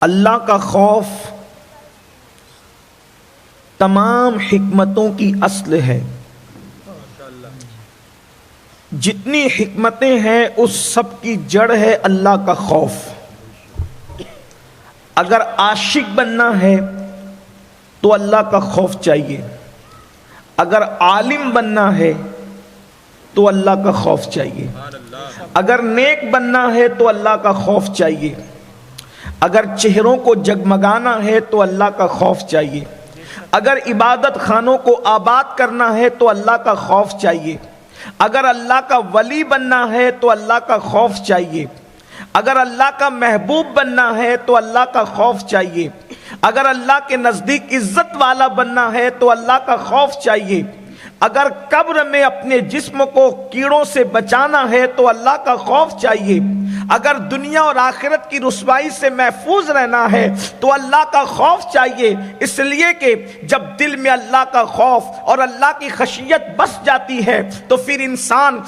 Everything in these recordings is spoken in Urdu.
اللہ کا خوف تمام حکمتوں کی اصل ہے. جتنی حکمتیں ہیں اس سب کی جڑ ہے اللہ کا خوف. اگر عاشق بننا ہے تو اللہ کا خوف چاہیے. اگر عالم بننا ہے تو اللہ کا خوف چاہیے. اگر نیک بننا ہے تو اللہ کا خوف چاہیے. اگر چہروں کو جگمگانا ہے تو اللہ کا خوف چاہیے. اگر عبادت خانوں کو آباد کرنا ہے تو اللہ کا خوف چاہیے. اگر اللہ کا ولی بننا ہے تو اللہ کا خوف چاہیے. اگر اللہ کا محبوب بننا ہے تو اللہ کا خوف چاہیے. اگر اللہ کے نزدیک عزت والا بننا ہے تو اللہ کا خوف چاہیے. اگر قبر میں اپنے جسم کو کیڑوں سے بچانا ہے تو اللہ کا خوف چاہیے. اگر دنیا اور آخرت کی رسوائی سے محفوظ رہنا ہے تو اللہ کا خوف چاہیے. اس لیے کہ جب دل میں اللہ کا خوف اور اللہ کی خشیت بس جاتی ہے تو پھر انسان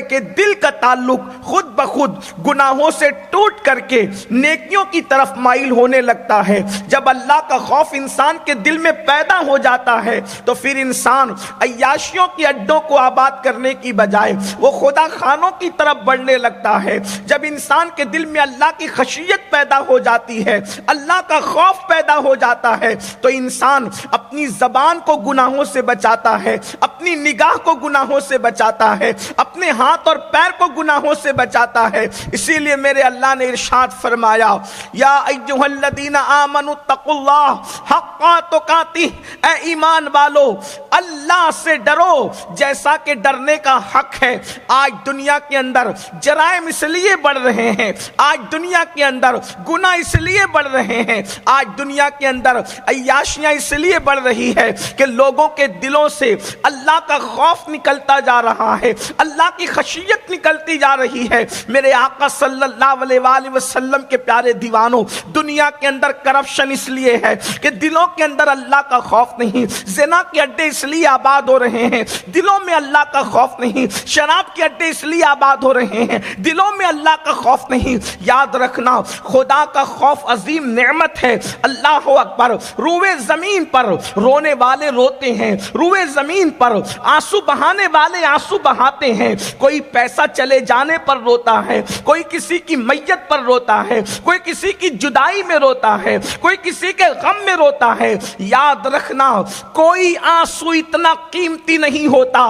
کہ دل کا تعلق خود بخود گناہوں سے ٹوٹ کر کے نیکیوں کی طرف مائل ہونے لگتا ہے. جب اللہ کا خوف انسان کے دل میں پیدا ہو جاتا ہے تو پھر انسان عیاشیوں کے اڈوں کو آباد کرنے کی بجائے وہ خدا خانوں کی طرف بڑھنے لگتا ہے. جب انسان کے دل میں اللہ کی خشیت پیدا ہو جاتی ہے, اللہ کا خوف پیدا ہو جاتا ہے, تو انسان اپنی زبان کو گناہوں سے بچاتا ہے, اپنی نگاہ کو گناہوں سے بچاتا ہے, اپنے ہاتھ اور پیر کو گناہوں سے بچاتا ہے. اسی لیے میرے اللہ نے ارشاد فرمایا, یا ایھا الذین آمنوا اتقوا اللہ حق تقاتہ, اے ایمان والو اللہ سے ڈرو جیسا کہ ڈرنے کا حق ہے. آج دنیا کے اندر جرائم اس لیے بڑھ رہے ہیں, آج دنیا کے اندر گناہ اس لیے بڑھ رہے ہیں, آج دنیا کے اندر عیاشیاں اس لیے بڑھ رہی ہے کہ لوگوں کے دلوں سے اللہ کا خوف نکلتا جا رہا ہے, اللہ کی خشیت نکلتی جا رہی ہے. میرے آقا صلی اللہ علیہ وآلہ وسلم کے پیارے دیوانوں, دنیا کے اندر کرپشن اس لیے ہے کہ دلوں کے اندر اللہ کا خوف نہیں. زنا کے اڈے اس لیے آباد ہو رہے ہیں, دلوں میں اللہ کا خوف نہیں. شراب کے اڈے اس لیے آباد ہو رہے ہیں, دلوں میں اللہ کا خوف نہیں. یاد رکھنا, خدا کا خوف عظیم نعمت ہے. اللہ اکبر. روئے زمین پر رونے والے روتے ہیں, روئے زمین پر آنسو بہانے والے آنسو بہاتے ہیں. کوئی پیسہ چلے جانے پر روتا ہے, کوئی کسی کی میت پر روتا ہے, کوئی کسی کی جدائی میں روتا ہے, کوئی کسی کے غم میں روتا ہے. یاد رکھنا, کوئی آنسو اتنا قیمتی نہیں ہوتا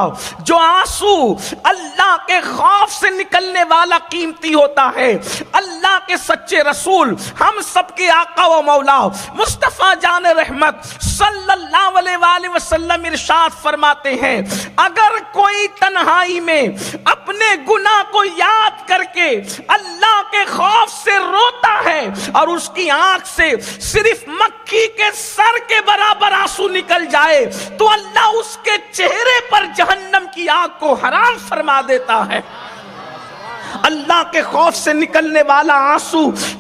جو آنسو اللہ کے خوف سے نکلنے والا قیمتی ہوتا ہے. اللہ کے سچے رسول, ہم سب کے آقا و مولا مصطفیٰ جان رحمت صلی اللہ علیہ وآلہ وسلم ارشاد فرماتے ہیں, اگر کوئی تنہائی میں اپنے گناہ کو یاد کر کے اللہ کے خوف سے روتا ہے اور اس کی آنکھ سے صرف مکھی کے سر کے برابر آنسو نکل جائے تو اللہ اس کے چہرے پر جہنم کی آگ کو حرام فرما دیتا ہے. اللہ کے خوف سے نکلنے والا آنسو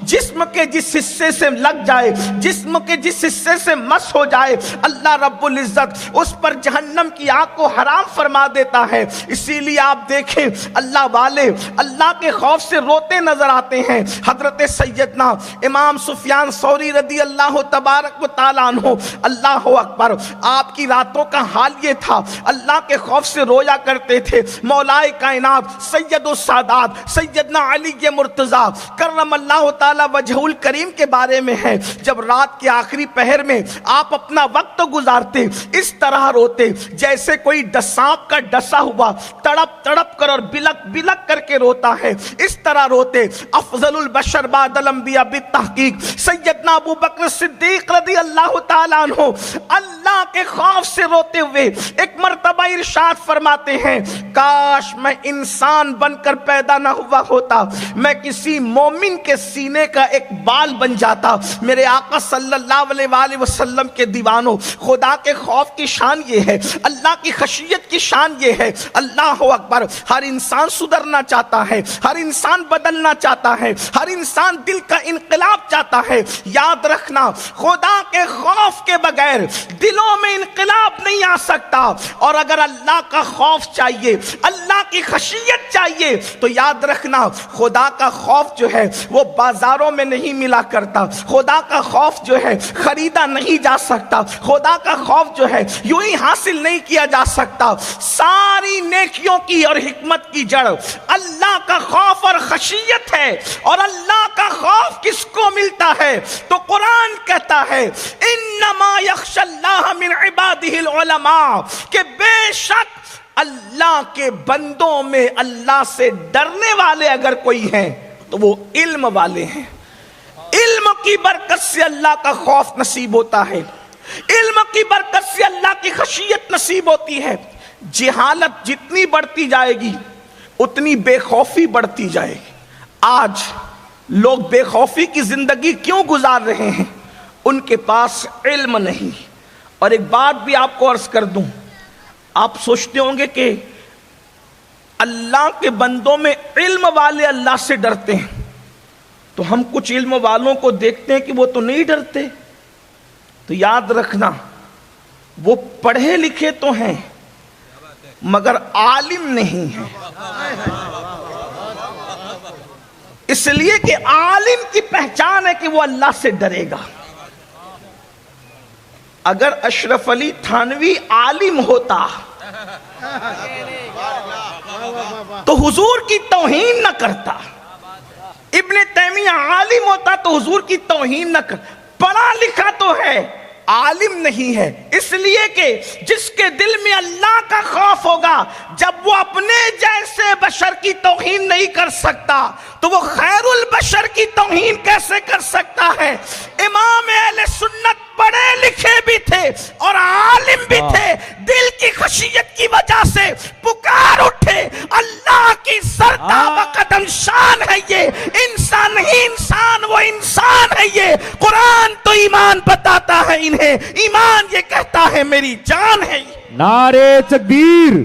جسم کے جس حصے سے لگ جائے, جسم کے جس حصے سے مس ہو جائے, اللہ رب العزت اس پر جہنم کی آگ کو حرام فرما دیتا ہے. اسی لیے آپ دیکھیں اللہ والے اللہ کے خوف سے روتے نظر آتے ہیں. حضرت سیدنا امام سفیان ثوری رضی اللہ تبارک و تعالیٰ عنہ, اللہ اکبر, آپ کی راتوں کا حال یہ تھا, اللہ کے خوف سے رویا کرتے تھے. مولائے کائنات سید السادات سیدنا علی مرتضیٰ کرم اللہ تعالی وجہ الکریم کے بارے میں ہے, جب رات کے آخری پہر میں آپ اپنا وقت گزارتے اس طرح روتے جیسے کوئی سانپ کا ڈسا ہوا تڑپ تڑپ کر اور بلک بلک کر کے روتا ہے, اس طرح روتے. افضل البشر بعد الانبیاء بالتحقیق سیدنا ابو بکر صدیق رضی اللہ تعالیٰ عنہ اللہ کے خوف سے روتے ہوئے ایک مرتبہ ارشاد فرماتے ہیں, کاش میں انسان بن کر پیدا نہ ہوا ہوتا, میں کسی مومن کے سینے کا ایک بال بن جاتا. میرے آقا صلی اللہ علیہ وآلہ وسلم کے دیوانوں, خدا کے خوف کی شان یہ ہے, اللہ کی خشیت کی شان یہ ہے. اللہ اکبر. ہر انسان سدھرنا چاہتا ہے, ہر انسان بدلنا چاہتا ہے, ہر انسان دل کا انقلاب چاہتا ہے. یاد رکھنا, خدا کے خوف کے بغیر دلوں میں انقلاب نہیں آ سکتا۔ اور اگر اللہ کا خوف چاہیے، اللہ کی خشیت چاہیے، تو یاد رکھنا خدا کا خوف جو ہے وہ بازاروں میں نہیں ملا کرتا، خدا کا خوف جو ہے خریدا نہیں جا سکتا، خدا کا خوف جو ہے یوں ہی حاصل نہیں کیا جا سکتا۔ ساری نیکیوں کی اور حکمت کی جڑ اللہ کا خوف اور خشیت ہے۔ اور اللہ کا خوف کس کو ملتا ہے؟ تو قرآن کہتا ہے انما یخشی اللہ من عبادہ العلماء، کہ بے شک اللہ کے بندوں میں اللہ سے ڈرنے والے اگر کوئی ہیں تو وہ علم والے ہیں۔ علم کی برکت سے اللہ کا خوف نصیب ہوتا ہے، علم کی برکت سے اللہ کی خشیت نصیب ہوتی ہے۔ جہالت جتنی بڑھتی جائے گی اتنی بے خوفی بڑھتی جائے گی۔ آج لوگ بے خوفی کی زندگی کیوں گزار رہے ہیں؟ ان کے پاس علم نہیں۔ اور ایک بات بھی آپ کو عرض کر دوں، آپ سوچتے ہوں گے کہ اللہ کے بندوں میں علم والے اللہ سے ڈرتے ہیں، تو ہم کچھ علم والوں کو دیکھتے ہیں کہ وہ تو نہیں ڈرتے۔ تو یاد رکھنا وہ پڑھے لکھے تو ہیں مگر عالم نہیں ہیں، اس لیے کہ عالم کی پہچان ہے کہ وہ اللہ سے ڈرے گا۔ اگر اشرف علی تھانوی عالم ہوتا تو حضور کی توہین نہ کرتا، ابن تیمیہ عالم ہوتا تو حضور کی توہین نہ کرتا۔ پڑھا لکھا تو ہے، عالم نہیں ہے، اس لیے کہ جس کے دل میں اللہ کا خوف ہوگا، جب وہ اپنے جیسے بشر کی توہین نہیں کر سکتا تو وہ خیر البشر کی توہین کیسے کر سکتا ہے؟ امام اہل سنت پڑھے لکھے بھی تھے اور عالم بھی تھے، دل کی خشیت کی وجہ سے پکار اٹھے، اللہ کی سرتا وقدم شان ہے یہ انسان، نہیں انسان وہ انسان ہے یہ۔ قرآن تو ایمان بتاتا ہے انہیں، ایمان یہ کہتا ہے میری جان ہے یہ۔ نعرے تکبیر،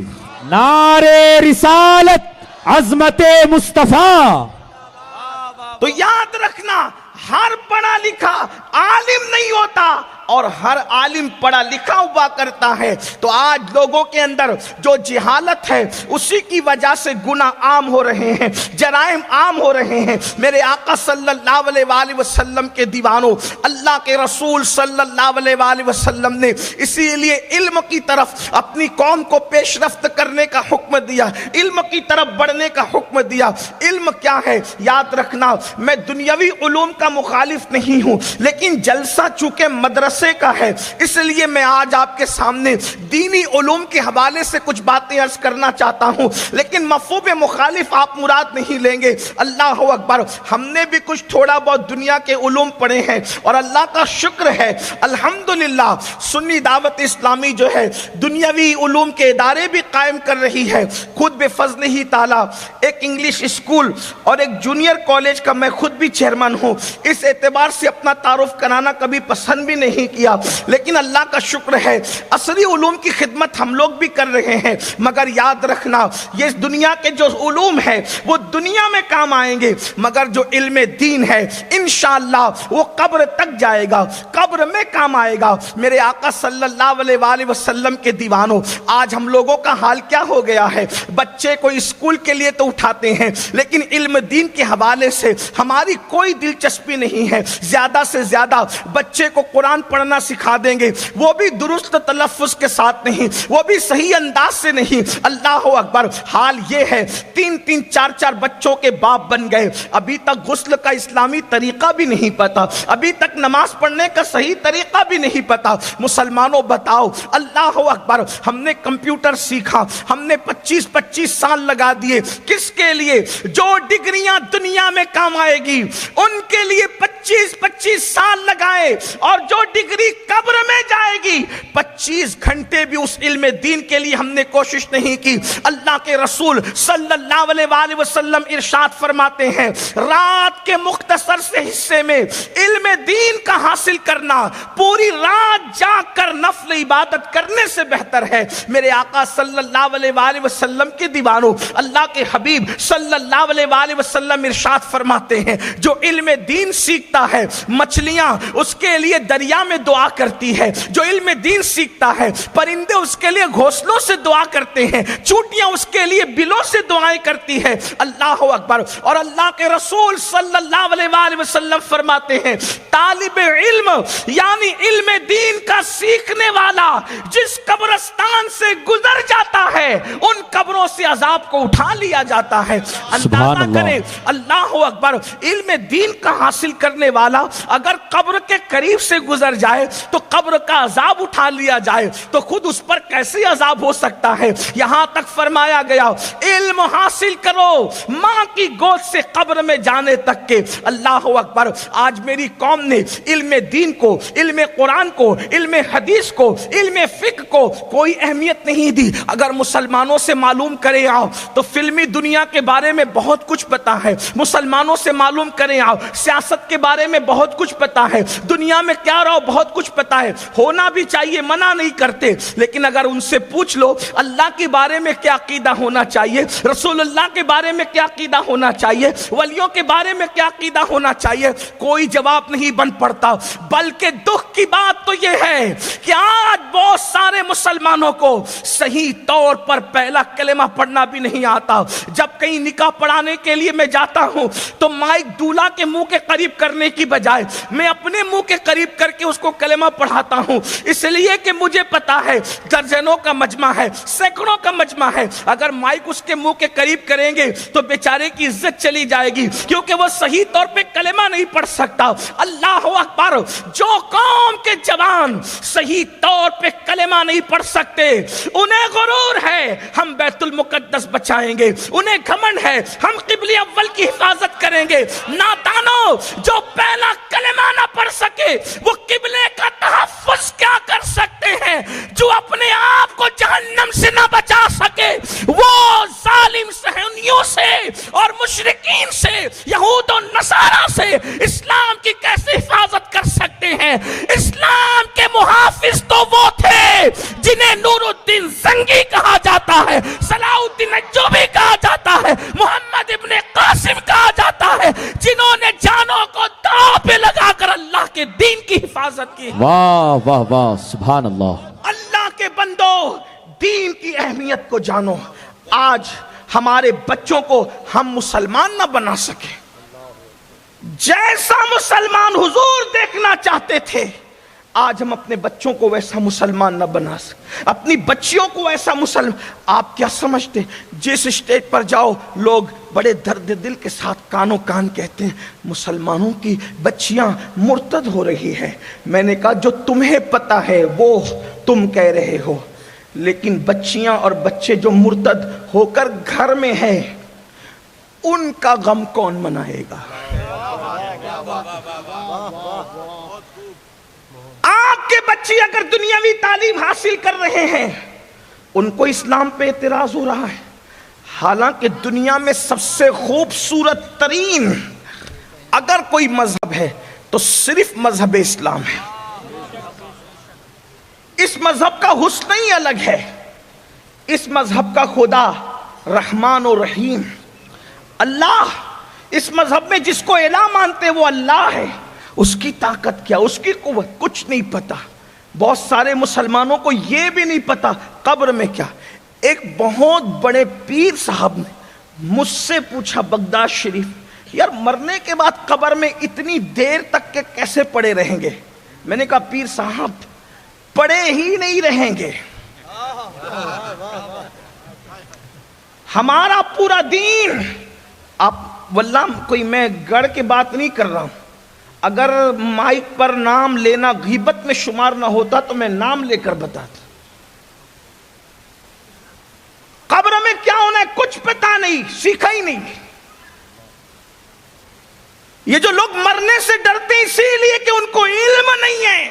نعرے رسالت، عظمت مصطفیٰ۔ تو یاد رکھنا ہر پڑھا لکھا عالم نہیں ہوتا اور ہر عالم پڑھا لکھا ہوا کرتا ہے۔ تو آج لوگوں کے اندر جو جہالت ہے اسی کی وجہ سے گناہ عام ہو رہے ہیں، جرائم عام ہو رہے ہیں۔ میرے آقا صلی اللہ علیہ وآلہ وسلم کے دیوانوں، اللہ کے رسول صلی اللہ علیہ وآلہ وسلم نے اسی لیے علم کی طرف اپنی قوم کو پیش رفت کرنے کا حکم دیا، علم کی طرف بڑھنے کا حکم دیا۔ علم کیا ہے؟ یاد رکھنا میں دنیاوی علوم کا مخالف نہیں ہوں، لیکن جلسہ چونکہ مدرسہ کا ہے اس لیے میں آج آپ کے سامنے دینی علوم کے حوالے سے کچھ باتیں عرض کرنا چاہتا ہوں، لیکن مفہوم مخالف آپ مراد نہیں لیں گے۔ اللہ اکبر، ہم نے بھی کچھ تھوڑا بہت دنیا کے علوم پڑھے ہیں اور اللہ کا شکر ہے الحمدللہ سنی دعوت اسلامی جو ہے دنیاوی علوم کے ادارے بھی قائم کر رہی ہے۔ خود بفضل ہی تعالی ایک انگلش اسکول اور ایک جونیئر کالج کا میں خود بھی چیئرمین ہوں، اس اعتبار سے اپنا تعارف کرانا کبھی پسند بھی نہیں کیا، لیکن اللہ کا شکر ہے عصری علوم کی خدمت ہم لوگ بھی کر رہے ہیں۔ مگر یاد رکھنا یہ دنیا کے جو علوم ہے وہ دنیا میں کام آئیں گے، مگر جو علم دین ہے انشاءاللہ وہ قبر تک جائے گا، قبر میں کام آئے گا۔ میرے آقا صلی اللہ علیہ وآلہ وسلم کے دیوانوں، آج ہم لوگوں کا حال کیا ہو گیا ہے؟ بچے کو اسکول کے لیے تو اٹھاتے ہیں لیکن علم دین کے حوالے سے ہماری کوئی دلچسپی نہیں ہے۔ زیادہ سے زیادہ بچے کو قرآن پڑھنا سکھا دیں گے، وہ بھی درست تلفظ کے ساتھ نہیں، وہ بھی صحیح انداز سے نہیں۔ اللہ اکبر، حال یہ ہے 3-3 4-4 بچوں کے باپ بن گئے، ابھی تک غسل کا اسلامی طریقہ بھی نہیں پتا، ابھی تک نماز پڑھنے کا صحیح طریقہ بھی نہیں پتا۔ مسلمانوں بتاؤ، اللہ اکبر، ہم نے کمپیوٹر سیکھا، ہم نے 25 سال لگا دیے، کس کے لیے؟ جو ڈگریاں دنیا میں کام آئے گی ان کے لیے 25 سال لگائے، اور جو ڈگری قبر میں جائے گی 25 گھنٹے بھی اس علم دین کے لیے ہم نے کوشش نہیں کی۔ اللہ کے رسول صلی اللہ علیہ وآلہ وسلم ارشاد فرماتے ہیں رات کے مختصر سے حصے میں علم دین کا حاصل کرنا پوری رات جاگ کر نفل عبادت کرنے سے بہتر ہے۔ میرے آقا صلی اللہ علیہ وآلہ وسلم کے دیوانوں، اللہ کے حبیب صلی اللہ علیہ وآلہ وسلم ارشاد فرماتے ہیں جو علم دین سیکھتا ہے مچھلیاں اس اس کے لیے دریا میں دعا کرتی ہے، جو علم دین سیکھتا ہے پرندے اس کے لیے گھونسلوں سے دعا کرتے ہیں، چونٹیاں اس کے لیے بلوں سے دعائیں کرتی ہے۔ اللہ اکبر۔ اور اللہ کے رسول صلی اللہ علیہ وآلہ وسلم فرماتے ہیں طالب علم یعنی علم دین کا سیکھنے والا جس قبرستان سے گزر جاتا ہے ان قبروں سے عذاب کو اٹھا لیا جاتا ہے۔ اندازہ کریں، اللہ اکبر، علم دین کا حاصل کرنے والا اگر قبر کے قریب سے گزر جائے تو قبر کا عذاب اٹھا لیا جائے تو خود اس پر کیسے عذاب ہو سکتا ہے؟ یہاں تک فرمایا گیا علم حاصل کرو ماں کی گود سے قبر میں جانے تک کے۔ اللہ اکبر۔ آج میری قوم نے علم دین کو، علم قرآن کو، علم حدیث کو، علم فقہ کو کوئی اہمیت نہیں دی۔ اگر مسلمانوں سے معلوم کرے آؤ تو فلمی دنیا کے بارے میں بہت کچھ پتا ہے، مسلمانوں سے معلوم کریں آؤ سیاست کے بارے میں بہت کچھ پتا ہے، دنیا میں کیا رہو بہت کچھ پتا ہے، ہونا بھی چاہیے، منع نہیں کرتے، لیکن اگر ان سے پوچھ لو اللہ کے بارے میں کیا عقیدہ ہونا چاہیے، رسول اللہ کے بارے میں کیا عقیدہ ہونا چاہیے، ولیوں کے بارے میں کیا عقیدہ ہونا چاہیے، کوئی جواب نہیں بن پڑتا۔ بلکہ دکھ کی بات تو یہ ہے کہ آج بہت سارے مسلمانوں کو صحیح طور پر پہلا کلمہ پڑھنا بھی نہیں آتا۔ جب کہیں نکاح پڑھانے کے لیے میں جاتا ہوں تو مائک دولہا کے منہ کے قریب کرنے کی بجائے میں اپنے منہ کے قریب کر کے اس کو کلمہ پڑھاتا ہوں، اس لیے کہ مجھے پتا ہے درجنوں کا مجمع ہے، سینکڑوں کا مجمع ہے، اگر مائک اس کے منہ کے قریب کریں گے تو بیچارے کی عزت چلی جائے گی کیونکہ وہ صحیح طور پہ کلمہ نہیں پڑھ سکتا۔ اللہ اکبر۔ جو قوم کے جوان صحیح طور پہ کلمہ نہیں پڑھ سکتے انہیں غرور ہے ہم بیت المقدس بچائیں گے، انہیں گھمنڈ ہے ہم قبلہ اول کی حفاظت کریں گے۔ نادانو، جو پہلا کلمہ نہ پڑھ سکے وہ قبلے کا تحفظ کیا کر سکتے ہیں؟ جو اپنے آپ کو جہنم سے نہ بچا سکے وہ ظالم صہیونیوں سے اور مشرکین سے، یہود و نصارہ سے اسلام کی کیسے حفاظت کر سکتے ہیں؟ اسلام کے محافظ تو وہ تھے جنہیں نور الدین زنگی کہا جاتا ہے، صلاح الدین ایوبی کہا جاتا ہے، محمد ابن قاسم کہا جاتا ہے، جنہوں نے جانوں کو داؤ پہ لگا کر اللہ کے دین کی حفاظت کی۔ واہ واہ واہ، سبحان اللہ۔ اللہ کے بندو، دین کی اہمیت کو جانو۔ آج ہمارے بچوں کو ہم مسلمان نہ بنا سکے، جیسا مسلمان حضور دیکھنا چاہتے تھے آج ہم اپنے بچوں کو ویسا مسلمان نہ بنا سکتے، اپنی بچیوں کو ایسا مسلمان۔ آپ کیا سمجھتے جس اسٹیج پر جاؤ لوگ بڑے درد دل کے ساتھ کانوں کان کہتے ہیں مسلمانوں کی بچیاں مرتد ہو رہی ہے۔ میں نے کہا جو تمہیں پتا ہے وہ تم کہہ رہے ہو، لیکن بچیاں اور بچے جو مرتد ہو کر گھر میں ہیں ان کا غم کون منائے گا؟ آپ کے بچے اگر دنیاوی تعلیم حاصل کر رہے ہیں ان کو اسلام پہ اعتراض ہو رہا ہے، حالانکہ دنیا میں سب سے خوبصورت ترین اگر کوئی مذہب ہے تو صرف مذہب اسلام ہے۔ اس مذہب کا حسن ہی الگ ہے، اس مذہب کا خدا رحمان و رحیم اللہ، اس مذہب میں جس کو الہ مانتے وہ اللہ ہے، اس کی طاقت کیا، اس کی قوت کچھ نہیں پتا۔ بہت سارے مسلمانوں کو یہ بھی نہیں پتا قبر میں کیا۔ ایک بہت بڑے پیر صاحب نے مجھ سے پوچھا بغداد شریف، یار مرنے کے بعد قبر میں اتنی دیر تک کے کیسے پڑے رہیں گے؟ میں نے کہا پیر صاحب پڑے ہی نہیں رہیں گے، ہمارا پورا دین، آپ واللہ کوئی میں گڑھ کے بات نہیں کر رہا ہوں، اگر مائک پر نام لینا غیبت میں شمار نہ ہوتا تو میں نام لے کر بتاتا۔ قبر میں کیا ہونا ہے کچھ پتا نہیں، سیکھا ہی نہیں۔ یہ جو لوگ مرنے سے ڈرتے ہیں اسی لیے کہ ان کو علم نہیں ہے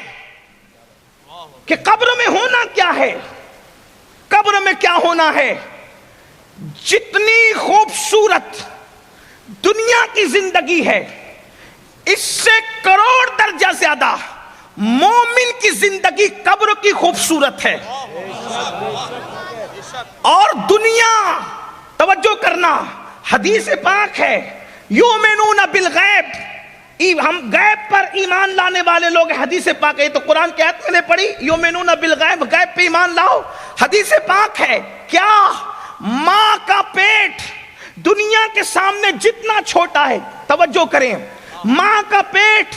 کہ قبر میں ہونا کیا ہے، قبر میں کیا ہونا ہے۔ جتنی خوبصورت دنیا کی زندگی ہے اس سے کروڑ درجہ زیادہ مومن کی زندگی قبر کی خوبصورت ہے۔ اور دنیا، توجہ کرنا، حدیث پاک ہے یؤمنون بالغیب ہم غیب پر ایمان لانے والے لوگ. حدیث پاک ہے, تو قرآن کی آیت میں نے پڑھی یؤمنون بالغیب, غیب پہ ایمان لاؤ. حدیث پاک ہے کیا ماں کا پیٹ دنیا کے سامنے جتنا چھوٹا ہے, توجہ کریں, ماں کا پیٹ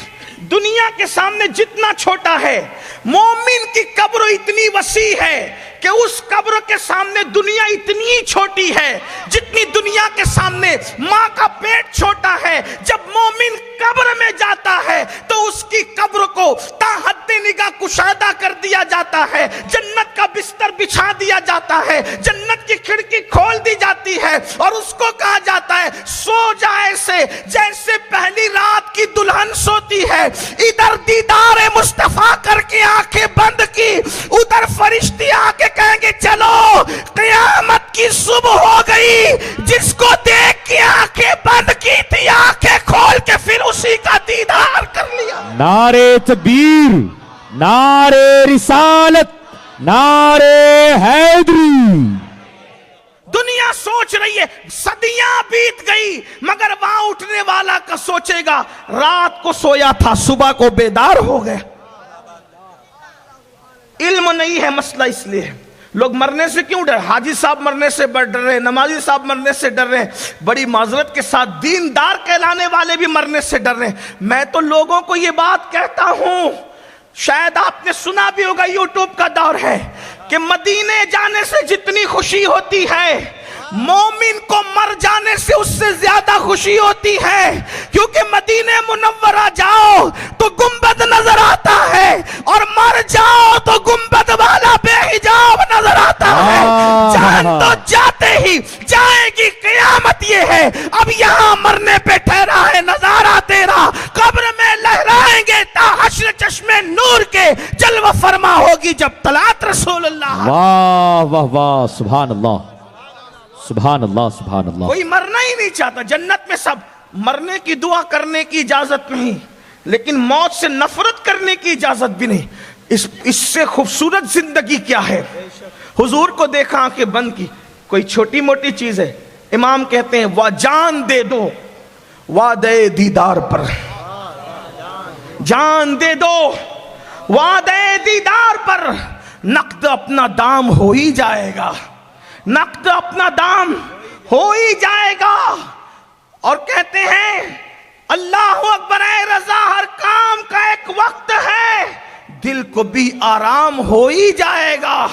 دنیا کے سامنے جتنا چھوٹا ہے, مومن کی قبر اتنی وسیع ہے کہ اس قبر کے سامنے دنیا اتنی چھوٹی ہے جتنی دنیا کے سامنے ماں کا پیٹ چھوٹا ہے. جب مومن قبر میں جاتا ہے تو اس کی قبر کو تا حد نگاہ کشادہ کر دیا جاتا ہے, جنت کا بستر بچھا دیا جاتا ہے, جنت کی کھڑکی کھول دی جاتی ہے, اور اس کو کہا جاتا ہے سو جا ایسے جیسے پہلی رات کی دلہن سوتی ہے. ادھر دیدار مصطفیٰ کر کے آنکھیں بند کی, ادھر فرشتے آ کے کہیں گے چلو قیامت کی صبح ہو گئی. جس کو دیکھ کے آنکھیں بند کی تھی آنکھیں کھول کے پھر اسی کا دیدار کر لیا. نعرے تکبیر, نعرے رسالت, نعرے حیدری. دنیا سوچ رہی ہے صدیاں بیت گئی, مگر وہاں اٹھنے والا کا سوچے گا رات کو سویا تھا صبح کو بیدار ہو گیا. علم نہیں ہے مسئلہ, اس لیے لوگ مرنے سے کیوں ڈر, حاجی صاحب مرنے سے ڈر رہے ہیں, نمازی صاحب مرنے سے ڈر رہے ہیں, بڑی معذرت کے ساتھ دیندار کہلانے والے بھی مرنے سے ڈر رہے ہیں. میں تو لوگوں کو یہ بات کہتا ہوں, شاید آپ نے سنا بھی ہوگا, یوٹیوب کا دور ہے, کہ مدینے جانے سے جتنی خوشی ہوتی ہے مومن کو مر جانے سے اس سے زیادہ خوشی ہوتی ہے. کیونکہ مدینے منورہ جاؤ تو گنبد نظر آتا ہے, اور مر جاؤ تو گنبد والا بے حجاب نظر آتا ہے. جان تو جاتے ہی جائے گی قیامت. یہ ہے اب یہاں مرنے پہ ٹھہرا ہے نظارہ تیرا, قبر میں لہرائیں گے تا حشر چشمے نور کے جلوہ فرما ہوگی جب طلعت رسول اللہ. واہ واہ واہ, سبحان اللہ, سبحان اللہ, سبحان اللہ. کوئی مرنا ہی نہیں چاہتا. جنت میں سب مرنے کی دعا کرنے کی اجازت نہیں, لیکن موت سے نفرت کرنے کی اجازت بھی نہیں. اس سے خوبصورت زندگی کیا ہے. حضور کو دیکھا آنکھیں بند کی, کوئی چھوٹی موٹی چیز ہے. امام کہتے ہیں وہ جان دے دو وعدے دیدار پر, جان دے دو وعدے دیدار پر, نقد اپنا دام ہو ہی جائے گا, نقد اپنا دام ہو ہی جائے گا. اور کہتے ہیں اللہ اکبر, اے رضا ہر کام کا ایک وقت ہے, دل کو بھی آرام ہو ہی جائے گا,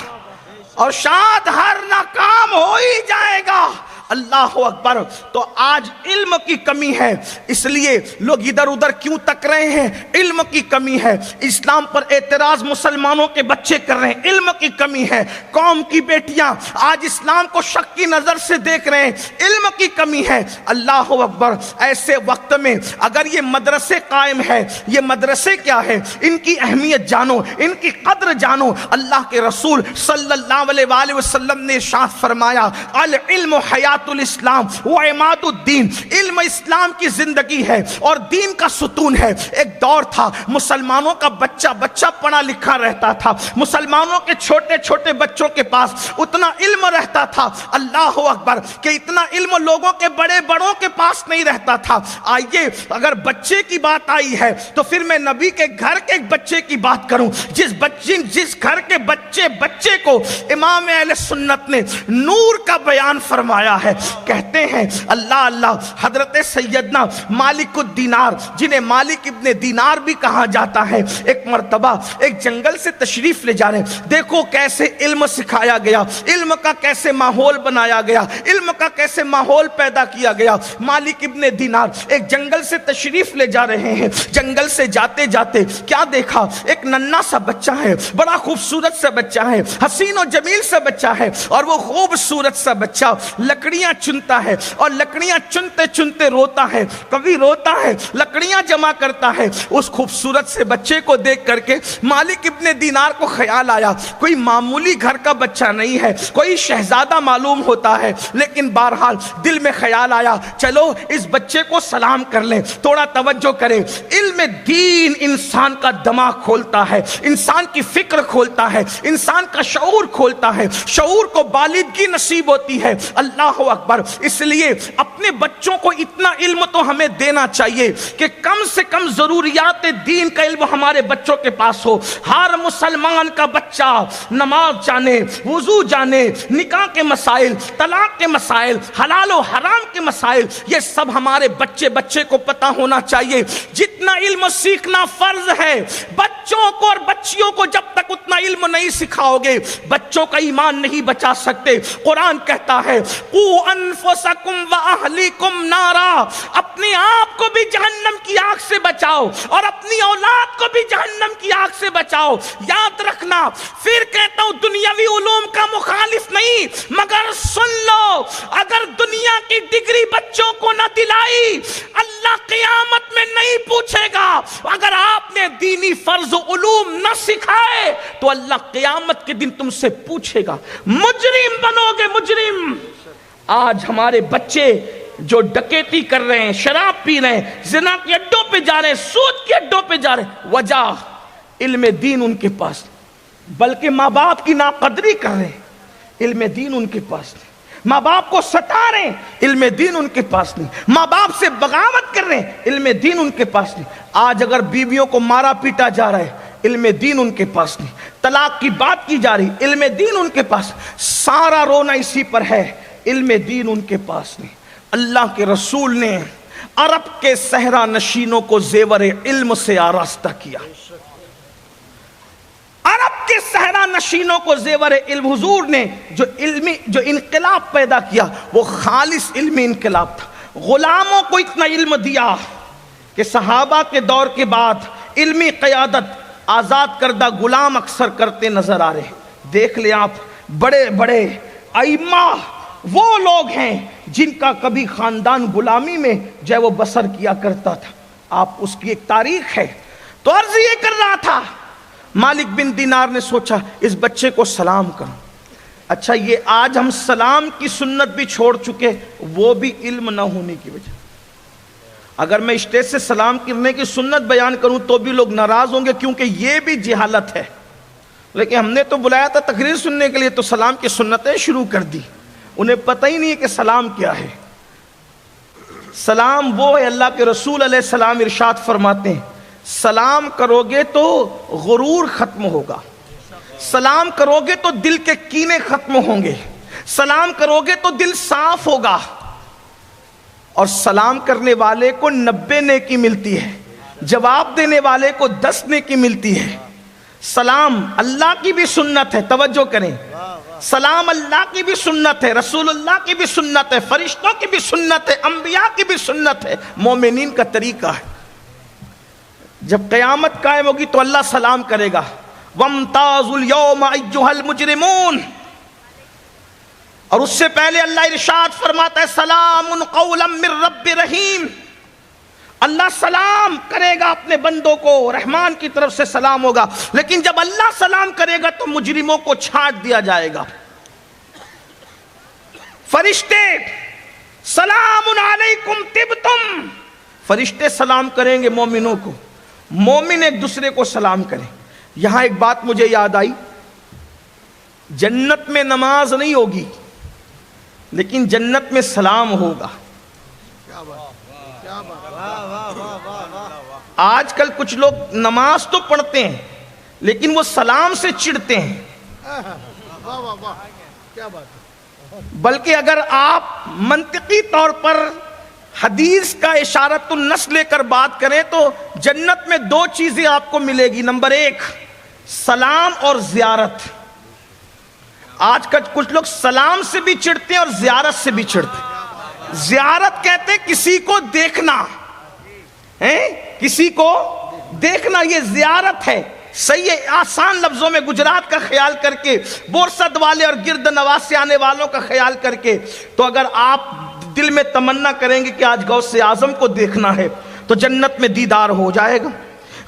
اور شاد ہر ناکام ہو ہی جائے گا. اللہ اکبر. تو آج علم کی کمی ہے, اس لیے لوگ ادھر ادھر کیوں تک رہے ہیں, علم کی کمی ہے. اسلام پر اعتراض مسلمانوں کے بچے کر رہے ہیں, علم کی کمی ہے. قوم کی بیٹیاں آج اسلام کو شک کی نظر سے دیکھ رہے ہیں, علم کی کمی ہے. اللہ اکبر. ایسے وقت میں اگر یہ مدرسے قائم ہے, یہ مدرسے کیا ہے, ان کی اہمیت جانو, ان کی قدر جانو. اللہ کے رسول صلی اللہ علیہ وآلہ وسلم نے ارشاد فرمایا العلم حیات الاسلام و عماد الدین, علم اسلام کی زندگی ہے اور دین کا ستون ہے. ایک دور تھا مسلمانوں کا بچہ پڑھا لکھا رہتا تھا, مسلمانوں کے چھوٹے چھوٹے بچوں کے پاس اتنا علم رہتا تھا, اللہ اکبر, کہ اتنا علم لوگوں کے بڑے بڑوں کے پاس نہیں رہتا تھا. آئیے اگر بچے کی بات آئی ہے تو پھر میں نبی کے گھر کے ایک بچے کی بات کروں, جس گھر کے بچے کو امام اہل سنت نے نور کا بیان فرمایا ہے. کہتے ہیں اللہ اللہ, حضرت سیدنا مالک الدینار, جنہیں مالک ابن دینار بھی کہا جاتا ہے, ایک مرتبہ ایک جنگل سے تشریف لے جا رہے ہیں. دیکھو کیسے علم سکھایا گیا, علم کا کیسے ماحول بنایا گیا, علم کا کیسے ماحول پیدا کیا گیا. مالک ابن دینار ایک جنگل سے تشریف لے جا رہے ہیں. جنگل سے جاتے جاتے کیا دیکھا, ایک ننھا سا بچہ ہے, بڑا خوبصورت سا بچہ ہے, حسین و جمیل سا بچہ ہے, اور وہ خوبصورت سا بچہ لکڑیاں چنتا ہے, اور لکڑیاں چنتے چنتے روتا ہے, کبھی روتا ہے, لکڑیاں جمع کرتا ہے. اس خوبصورت سے بچے کو دیکھ کر کے مالک ابن دینار کو خیال آیا کوئی معمولی گھر کا بچہ نہیں ہے, کوئی شہزادہ معلوم ہوتا ہے. لیکن بہرحال دل میں خیال آیا چلو اس بچے کو سلام کر لیں, تھوڑا توجہ کریں. علم دین انسان کا دماغ کھولتا ہے, انسان کی فکر کھولتا ہے, انسان کا شعور کھولتا ہے, شعور کو بالغی نصیب ہوتی ہے. اللہ اکبر. اس لیے اپنے بچوں کو اتنا علم تو ہمیں دینا چاہیے کہ کم سے کم ضروریات دین کا علم ہمارے بچوں کے پاس ہو. ہر مسلمان کا بچہ نماز جانے, وضو جانے, نکاح کے مسائل, طلاق کے مسائل, حلال و حرام کے مسائل, یہ سب ہمارے بچے کو پتہ ہونا چاہیے. جتنا علم سیکھنا فرض ہے, بچوں کو اور بچیوں کو جب تک اتنا علم نہیں سکھاؤ گے بچوں کا ایمان نہیں بچا سکتے. قرآن کہتا ہے قُوا أَنفُسَكُمْ وَأَهْلِكُمْ نَارًا, اپنے آپ کو بھی جہنم کی آگ سے بچاؤ اور اپنی اولاد کو بھی جہنم کی آگ سے بچاؤ. یاد رکھنا, پھر کہتا ہوں دنیاوی علوم کا مخالف نہیں, مگر سن لو, اگر دنیا کی ڈگری بچوں کو نہ دلائی اللہ قیامت میں نہیں پوچھے گا. اگر آپ نے دینی فرض و علوم نہ سکھائے تو اللہ قیامت کے دن تم سے پوچھے گا. مجرم بنو گے, مجرم. آج ہمارے بچے جو ڈکیتی کر رہے ہیں, شراب پی رہے ہیں, زنا کے اڈوں پہ جا رہے ہیں, سود کے اڈوں پہ جا رہے ہیں, وجہ علم دین ان کے پاس, بلکہ ماں باپ کی ناقدری کر رہے ہیں, علم دین ان کے پاس نہیں. ماں باپ کو ستا رہے ہیں, علم دین ان کے پاس نہیں. ماں باپ سے بغاوت کر رہے ہیں, علم دین ان کے پاس نہیں. آج اگر بیویوں کو مارا پیٹا جا رہا ہے, علم دین ان کے پاس نہیں. طلاق کی بات کی جا رہی, علم دین ان کے پاس. سارا رونا اسی پر ہے, علم دین ان کے پاس نہیں. اللہ کے رسول نے عرب کے صحرا نشینوں کو زیور علم سے آراستہ کیا. عرب کے صحرا نشینوں کو زیور علم, حضور نے جو انقلاب پیدا کیا وہ خالص علمی انقلاب تھا. غلاموں کو اتنا علم دیا کہ صحابہ کے دور کے بعد علمی قیادت آزاد کردہ غلام اکثر کرتے نظر آ رہے ہیں. دیکھ لیں آپ, بڑے بڑے ائمہ وہ لوگ ہیں جن کا کبھی خاندان غلامی میں جو ہے وہ بسر کیا کرتا تھا. آپ اس کی ایک تاریخ ہے. تو عرض یہ کر رہا تھا, مالک بن دینار نے سوچا اس بچے کو سلام کروں. اچھا, یہ آج ہم سلام کی سنت بھی چھوڑ چکے, وہ بھی علم نہ ہونے کی وجہ. اگر میں اسٹیج سے سلام کرنے کی سنت بیان کروں تو بھی لوگ ناراض ہوں گے, کیونکہ یہ بھی جہالت ہے. لیکن ہم نے تو بلایا تھا تقریر سننے کے لیے, تو سلام کی سنتیں شروع کر دی. انہیں پتہ ہی نہیں ہے کہ سلام کیا ہے. سلام وہ ہے, اللہ کے رسول علیہ السلام ارشاد فرماتے ہیں سلام کرو گے تو غرور ختم ہوگا, سلام کرو گے تو دل کے کینے ختم ہوں گے, سلام کرو گے تو دل صاف ہوگا, اور سلام کرنے والے کو 90 نیکی ملتی ہے, جواب دینے والے کو 10 نیکی ملتی ہے. سلام اللہ کی بھی سنت ہے, توجہ کریں, سلام اللہ کی بھی سنت ہے, رسول اللہ کی بھی سنت ہے, فرشتوں کی بھی سنت ہے, انبیاء کی بھی سنت ہے, مومنین کا طریقہ ہے. جب قیامت قائم ہوگی تو اللہ سلام کرے گا, وَامْتَازُوا الْيَوْمَ أَيُّهَا الْمُجْرِمُونَ, اور اس سے پہلے اللہ ارشاد فرماتا ہے سلام قولا من رب رحیم. اللہ سلام کرے گا اپنے بندوں کو, رحمان کی طرف سے سلام ہوگا. لیکن جب اللہ سلام کرے گا تو مجرموں کو چھانٹ دیا جائے گا. فرشتے سلام علیکم طبتم, فرشتے سلام کریں گے مومنوں کو, مومن ایک دوسرے کو سلام کریں. یہاں ایک بات مجھے یاد آئی, جنت میں نماز نہیں ہوگی لیکن جنت میں سلام ہوگا. آج کل کچھ لوگ نماز تو پڑھتے ہیں لیکن وہ سلام سے چڑھتے ہیں. بلکہ اگر آپ منطقی طور پر حدیث کا اشارت النص لے کر بات کریں تو جنت میں 2 چیزیں آپ کو ملے گی. نمبر 1 سلام اور زیارت. آج کل کچھ لوگ سلام سے بھی چڑھتے ہیں اور زیارت سے بھی چڑھتے ہیں. زیارت کہتے ہیں کسی کو دیکھنا, کسی کو دیکھنا, یہ زیارت ہے. صحیح ہے, آسان لفظوں میں گجرات کا خیال کر کے, بورسد والے اور گرد نواز سے آنے والوں کا خیال کر کے, تو اگر آپ دل میں تمنا کریں گے کہ آج غوث اعظم کو دیکھنا ہے تو جنت میں دیدار ہو جائے گا.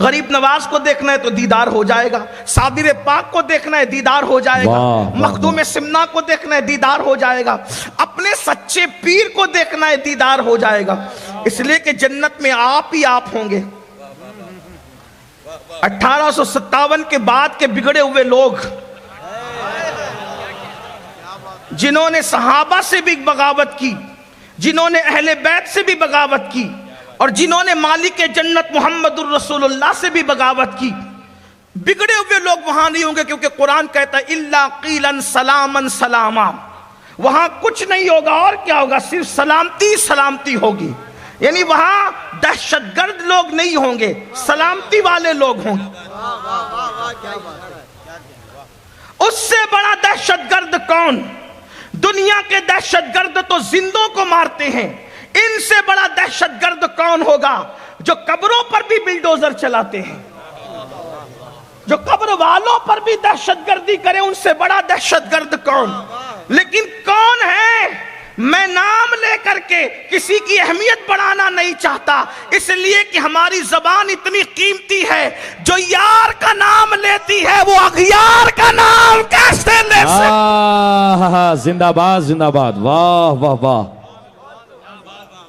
غریب نواز کو دیکھنا ہے تو دیدار ہو جائے گا. صابر پاک کو دیکھنا ہے دیدار ہو جائے گا. مخدوم سمنا کو دیکھنا ہے دیدار ہو جائے گا. اپنے سچے پیر کو دیکھنا ہے دیدار ہو جائے گا. اس لیے کہ جنت میں آپ ہی آپ ہوں گے. 1857 کے بعد کے بگڑے ہوئے لوگ جنہوں نے صحابہ سے بھی بغاوت کی، جنہوں نے اہل بیت سے بھی بغاوت کی، اور جنہوں نے مالک جنت محمد الرسول اللہ سے بھی بغاوت کی، بگڑے ہوئے لوگ وہاں نہیں ہوں گے، کیونکہ قرآن کہتا ہے الا قیلا سلاما سلاما، وہاں کچھ نہیں ہوگا، اور کیا ہوگا؟ صرف سلامتی سلامتی ہوگی. یعنی وہاں دہشت گرد لوگ نہیں ہوں گے، سلامتی والے لوگ ہوں گے. اس سے بڑا دہشت گرد کون؟ دنیا کے دہشت گرد تو زندوں کو مارتے ہیں، ان سے بڑا دہشت گرد کون ہوگا؟ جو قبروں پر بھی بلڈوزر چلاتے ہیں، جو قبر والوں پر بھی دہشت گردی کرے، ان سے بڑا دہشت گرد کون؟ لیکن کون ہے؟ میں نام لے کر کے کسی کی اہمیت بڑھانا نہیں چاہتا، اس لیے کہ ہماری زبان اتنی قیمتی ہے، جو یار کا نام لیتی ہے وہ اغیار کا نام کیسے لے سکتی؟ زندہ باد زندہ باد، واہ واہ واہ.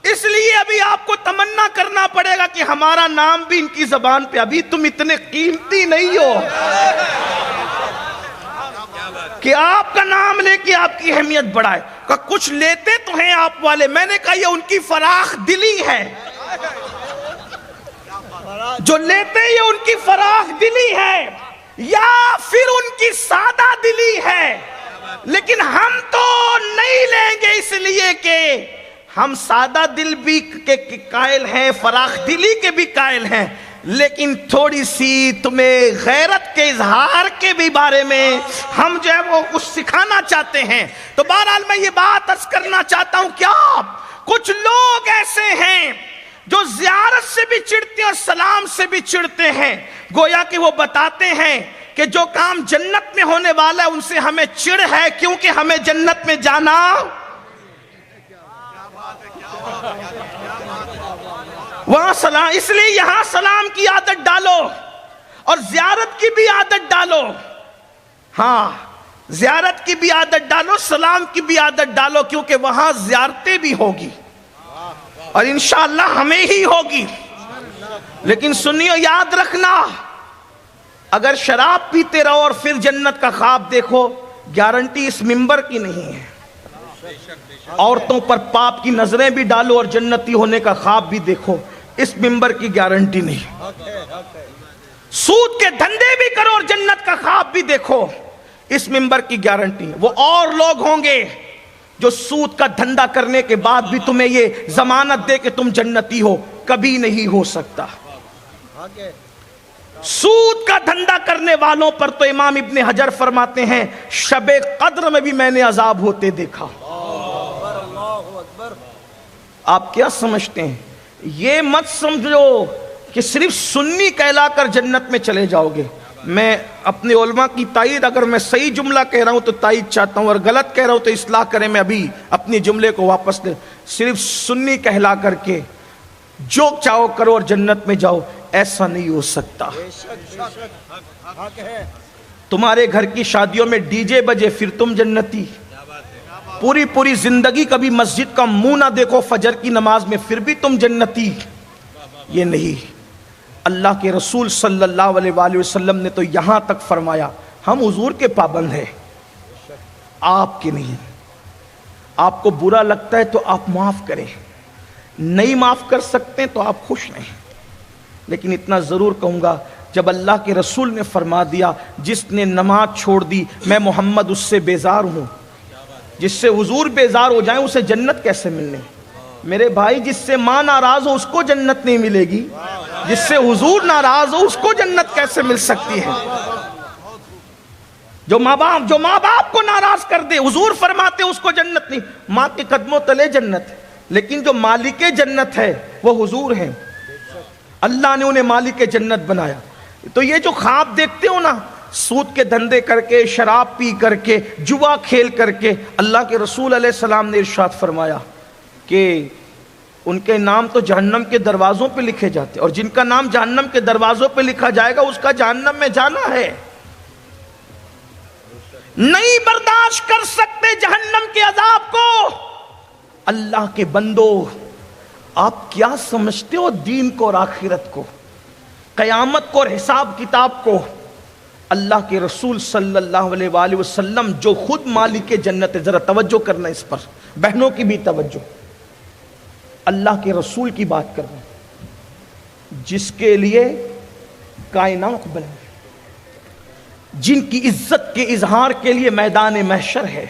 اس لیے ابھی آپ کو تمنا کرنا پڑے گا کہ ہمارا نام بھی ان کی زبان پہ، ابھی تم اتنے قیمتی نہیں ہو کہ آپ کا نام لے کے آپ کی اہمیت بڑھائے. کہ کچھ لیتے تو ہیں آپ والے، میں نے کہا یہ ان کی فراخ دلی ہے، جو لیتے یہ ان کی فراخ دلی ہے یا پھر ان کی سادہ دلی ہے. لیکن ہم تو نہیں لیں گے، اس لیے کہ ہم سادہ دل بھی کے قائل ہیں، فراخ دلی کے بھی قائل ہیں، لیکن تھوڑی سی تمہیں غیرت کے اظہار کے بھی بارے میں ہم جو ہے وہ کچھ سکھانا چاہتے ہیں. تو بہرحال میں یہ بات عرض کرنا چاہتا ہوں، کیا کچھ لوگ ایسے ہیں جو زیارت سے بھی چڑھتے ہیں اور سلام سے بھی چڑھتے ہیں، گویا کہ وہ بتاتے ہیں کہ جو کام جنت میں ہونے والا ہے ان سے ہمیں چڑ ہے، کیونکہ ہمیں جنت میں جانا. وہاں سلام، اس لیے یہاں سلام کی عادت ڈالو اور زیارت کی بھی عادت ڈالو. ہاں، زیارت کی بھی عادت ڈالو، سلام کی بھی عادت ڈالو، کیونکہ وہاں زیارتیں بھی ہوگی اور انشاءاللہ ہمیں ہی ہوگی. لیکن سنیو، یاد رکھنا، اگر شراب پیتے رہو اور پھر جنت کا خواب دیکھو، گارنٹی اس منبر کی نہیں ہے. عورتوں پر پاپ کی نظریں بھی ڈالو اور جنتی ہونے کا خواب بھی دیکھو، اس منبر کی گارنٹی نہیں. سود کے دھندے بھی کرو اور جنت کا خواب بھی دیکھو، اس منبر کی گارنٹی نہیں. وہ اور لوگ ہوں گے جو سود کا دھندا کرنے کے بعد بھی تمہیں یہ ضمانت دے کہ تم جنتی ہو، کبھی نہیں ہو سکتا. سود کا دھندا کرنے والوں پر تو امام ابن حجر فرماتے ہیں شب قدر میں بھی میں نے عذاب ہوتے دیکھا. آپ کیا سمجھتے ہیں؟ یہ مت سمجھو کہ صرف سنی کہلا کر جنت میں چلے جاؤ گے. میں اپنے علماء کی تائید، اگر میں صحیح جملہ کہہ رہا ہوں تو تائید چاہتا ہوں، اور غلط کہہ رہا ہوں تو اصلاح کریں. میں ابھی اپنی جملے کو واپس لے. صرف سنی کہلا کر کے جو چاہو کرو اور جنت میں جاؤ، ایسا نہیں ہو سکتا. تمہارے گھر کی شادیوں میں ڈی جے بجے پھر تم جنتی، پوری زندگی کبھی مسجد کا منہ نہ دیکھو فجر کی نماز میں پھر بھی تم جنتی، یہ نہیں. اللہ کے رسول صلی اللہ علیہ وآلہ وسلم نے تو یہاں تک فرمایا ہم حضور کے پابند ہیں، آپ کے نہیں. آپ کو برا لگتا ہے تو آپ معاف کریں، نہیں معاف کر سکتے تو آپ خوش نہیں. لیکن اتنا ضرور کہوں گا، جب اللہ کے رسول نے فرما دیا جس نے نماز چھوڑ دی میں محمد اس سے بیزار ہوں، جس سے حضور بیزار ہو جائیں اسے جنت کیسے ملنے؟ میرے بھائی، جس سے ماں ناراض ہو اس کو جنت نہیں ملے گی، جس سے حضور ناراض ہو اس کو جنت کیسے مل سکتی ہے؟ جو ماں باپ کو ناراض کر دے، حضور فرماتے اس کو جنت نہیں. ماں کے قدموں تلے جنت، لیکن جو مالک جنت ہے وہ حضور ہیں. اللہ نے انہیں مالک جنت بنایا. تو یہ جو خواب دیکھتے ہو نا، سود کے دھندے کر کے، شراب پی کر کے، جوا کھیل کر کے، اللہ کے رسول علیہ السلام نے ارشاد فرمایا کہ ان کے نام تو جہنم کے دروازوں پہ لکھے جاتے، اور جن کا نام جہنم کے دروازوں پہ لکھا جائے گا اس کا جہنم میں جانا ہے. نہیں برداشت کر سکتے جہنم کے عذاب کو. اللہ کے بندو، آپ کیا سمجھتے ہو دین کو اور آخرت کو، قیامت کو اور حساب کتاب کو؟ اللہ کے رسول صلی اللہ علیہ وآلہ وسلم جو خود مالک جنت ہے، ذرا توجہ کرنا اس پر، بہنوں کی بھی توجہ، اللہ کے رسول کی بات کر رہا ہوں جس کے لیے کائنات بنے، جن کی عزت کے اظہار کے لیے میدان محشر ہے،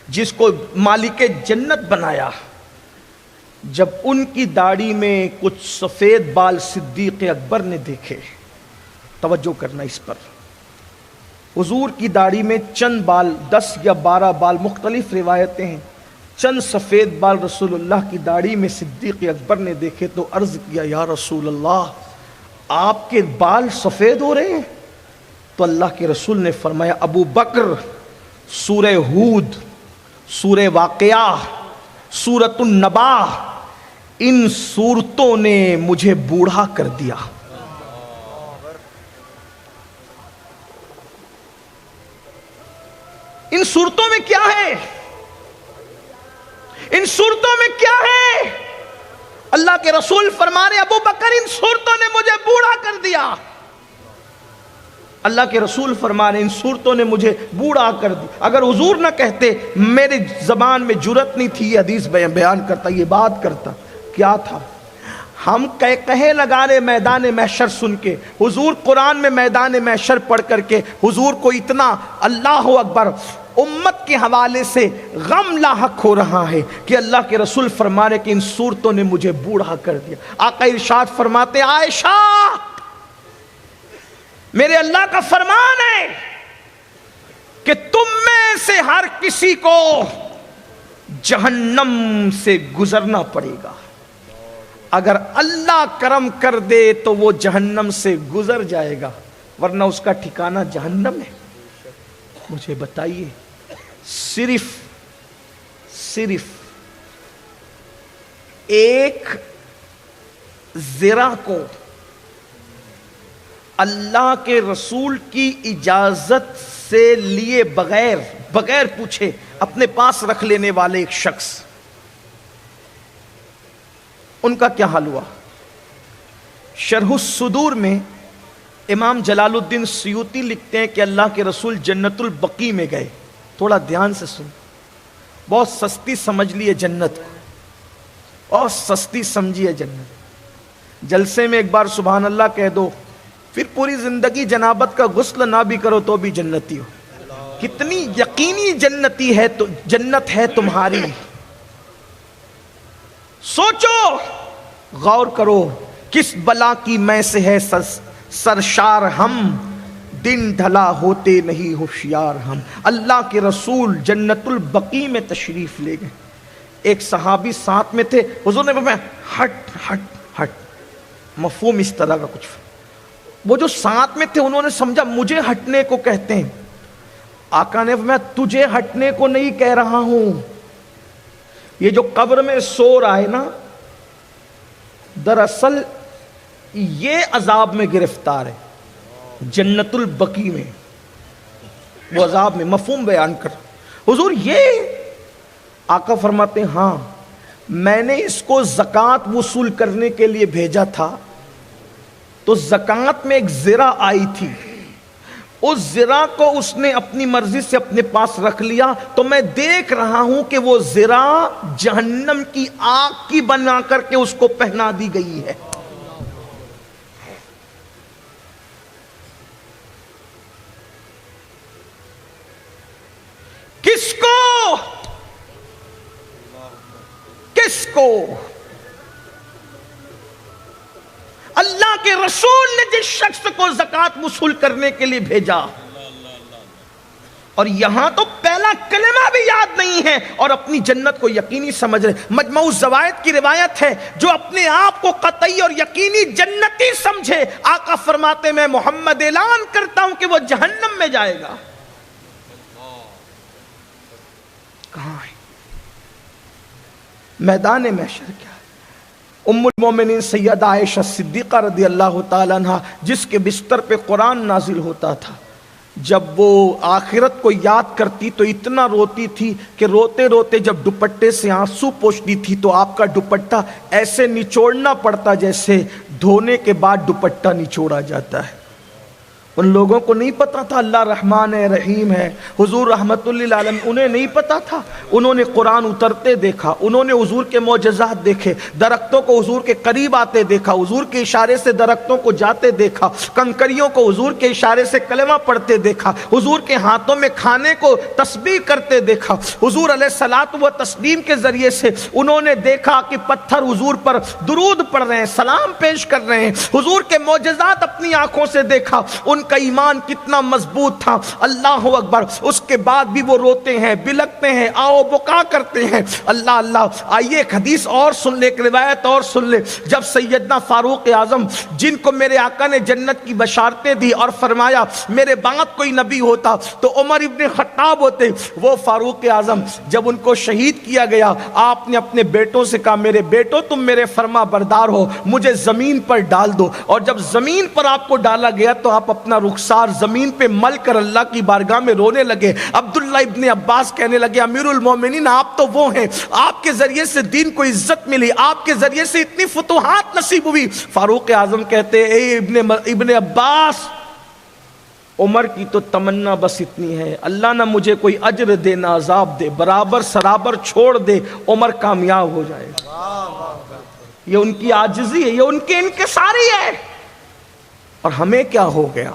جس کو مالک جنت بنایا، جب ان کی داڑھی میں کچھ سفید بال صدیق اکبر نے دیکھے، توجہ کرنا اس پر، حضور کی داڑھی میں چند بال، 10 یا 12 بال، مختلف روایتیں ہیں، چند سفید بال رسول اللہ کی داڑھی میں صدیق اکبر نے دیکھے تو عرض کیا یا رسول اللہ آپ کے بال سفید ہو رہے ہیں؟ تو اللہ کے رسول نے فرمایا ابو بکر، سورہ ہود، سورہ واقعہ، سورۃ النبا، ان سورتوں نے مجھے بوڑھا کر دیا۔ ان صورتوں میں کیا ہے؟ ان صورتوں میں کیا ہے؟ اللہ کے رسول فرما رہے ابو بکر ان صورتوں نے مجھے بوڑھا کر دیا۔ اللہ کے رسول فرما رہے ان صورتوں نے مجھے بوڑھا کر دیا۔ اگر حضور نہ کہتے، میری زبان میں جرأت نہیں تھی یہ حدیث بیان کرتا، یہ بات کرتا، کیا تھا؟ ہم کہے لگا رہے میدان محشر سن کے، حضور قرآن میں میدان محشر پڑھ کر کے حضور کو اتنا اللہ اکبر امت کے حوالے سے غم لاحق ہو رہا ہے کہ اللہ کے رسول فرما رہے کہ ان صورتوں نے مجھے بوڑھا کر دیا۔ آقا ارشاد فرماتے عائشہ میرے اللہ کا فرمان ہے کہ تم میں سے ہر کسی کو جہنم سے گزرنا پڑے گا، اگر اللہ کرم کر دے تو وہ جہنم سے گزر جائے گا، ورنہ اس کا ٹھکانہ جہنم ہے۔ مجھے بتائیے صرف ایک زرہ کو اللہ کے رسول کی اجازت سے لیے بغیر پوچھے اپنے پاس رکھ لینے والے ایک شخص، ان کا کیا حال ہوا؟ شرح الصدور میں امام جلال الدین سیوطی لکھتے ہیں کہ اللہ کے رسول جنت البقیع میں گئے۔ تھوڑا دھیان سے سن، بہت سستی سمجھ لیے جنت کو، بہت سستی سمجھیے جنت۔ جلسے میں ایک بار سبحان اللہ کہہ دو، پھر پوری زندگی جنابت کا غسل نہ بھی کرو تو بھی جنتی ہو۔ کتنی یقینی جنتی ہے تو جنت ہے تمہاری، سوچو، غور کرو، کس بلا کی میں سے ہے سرشار ہم، دن ڈھلا ہوتے نہیں ہوشیار ہم۔ اللہ کے رسول جنت البقیع میں تشریف لے گئے، ایک صحابی ساتھ میں تھے، حضور نے فرمایا ہٹ ہٹ ہٹ، مفہوم اس طرح کا کچھ۔ وہ جو ساتھ میں تھے انہوں نے سمجھا مجھے ہٹنے کو کہتے ہیں، آقا نے فرمایا تجھے ہٹنے کو نہیں کہہ رہا ہوں، یہ جو قبر میں سو رہا ہے نا، دراصل یہ عذاب میں گرفتار ہے، جنت البقیع میں، وہ عذاب میں، مفہوم بیان کر۔ حضور یہ آقا فرماتے ہیں ہاں میں نے اس کو زکوٰۃ وصول کرنے کے لیے بھیجا تھا، تو زکوٰۃ میں ایک زرہ آئی تھی، اس زرہ کو اس نے اپنی مرضی سے اپنے پاس رکھ لیا، تو میں دیکھ رہا ہوں کہ وہ زرہ جہنم کی آگ کی بنا کر کے اس کو پہنا دی گئی ہے۔ کس کو اللہ کے رسول نے جس شخص کو زکوٰۃ وصول کرنے کے لیے بھیجا، اور یہاں تو پہلا کلمہ بھی یاد نہیں ہے اور اپنی جنت کو یقینی سمجھ رہے۔ مجموع الزوائد کی روایت ہے، جو اپنے آپ کو قطعی اور یقینی جنتی سمجھے، آقا فرماتے میں محمد اعلان کرتا ہوں کہ وہ جہنم میں جائے گا۔ کہاں ہے میدان محشر؟ کیا ہے؟ ام المومنین سیدہ عائشہ صدیقہ رضی اللہ تعالیٰ عنہ، جس کے بستر پہ قرآن نازل ہوتا تھا، جب وہ آخرت کو یاد کرتی تو اتنا روتی تھی کہ روتے روتے جب دوپٹے سے آنسو پوچھتی تھی تو آپ کا دوپٹہ ایسے نچوڑنا پڑتا جیسے دھونے کے بعد دوپٹہ نچوڑا جاتا ہے۔ ان لوگوں کو نہیں پتا تھا اللہ رحمان ہے رحیم ہے، حضور رحمت للعالمین، انہیں نہیں پتا تھا۔ انہوں نے قرآن اترتے دیکھا، انہوں نے حضور کے معجزات دیکھے، درختوں کو حضور کے قریب آتے دیکھا، حضور کے اشارے سے درختوں کو جاتے دیکھا، کنکریوں کو حضور کے اشارے سے کلمہ پڑھتے دیکھا، حضور کے ہاتھوں میں کھانے کو تسبیح کرتے دیکھا، حضور علیہ الصلوۃ و تسلیم کے ذریعے سے انہوں نے دیکھا کہ پتھر حضور پر درود پڑھ رہے ہیں، سلام پیش کر رہے ہیں، حضور کے معجزات اپنی آنکھوں سے دیکھا، ان کا ایمان کتنا مضبوط تھا، اللہ اکبر۔ اس کے بعد بھی وہ روتے ہیں، بلکتے ہیں، آؤ بکا کرتے ہیں، اللہ اللہ۔ آئیے ایک حدیث اور سن لے، ایک روایت اور سن لے۔ جب سیدنا فاروق اعظم، جن کو میرے آقا نے جنت کی بشارتیں دی اور فرمایا میرے بعد کوئی نبی ہوتا تو عمر ابن خطاب ہوتے، وہ فاروق اعظم جب ان کو شہید کیا گیا، آپ نے اپنے بیٹوں سے کہا میرے بیٹوں تم میرے فرما بردار ہو، مجھے زمین پر ڈال دو۔ اور جب زمین پر آپ کو ڈالا گیا تو آپ اپنا رخسار زمین پہ مل کر اللہ کی بارگاہ میں رونے لگے۔ عبداللہ ابن عباس کہنے لگے امیر المومنین آپ تو وہ ہیں، آپ کے ذریعے سے دین کو عزت ملی، آپ کے ذریعے سے اتنی فتوحات نصیب ہوئی۔ فاروق اعظم کہتے اے ابن عباس، عمر کی تو تمنا بس اتنی ہے، اللہ نہ مجھے کوئی اجر دے نہ عذاب دے، برابر سرابر چھوڑ دے، عمر کامیاب ہو جائے۔ یہ ان کی عاجزی ہے، یہ ان کی انکساری ہے۔ اور ہمیں کیا ہو گیا؟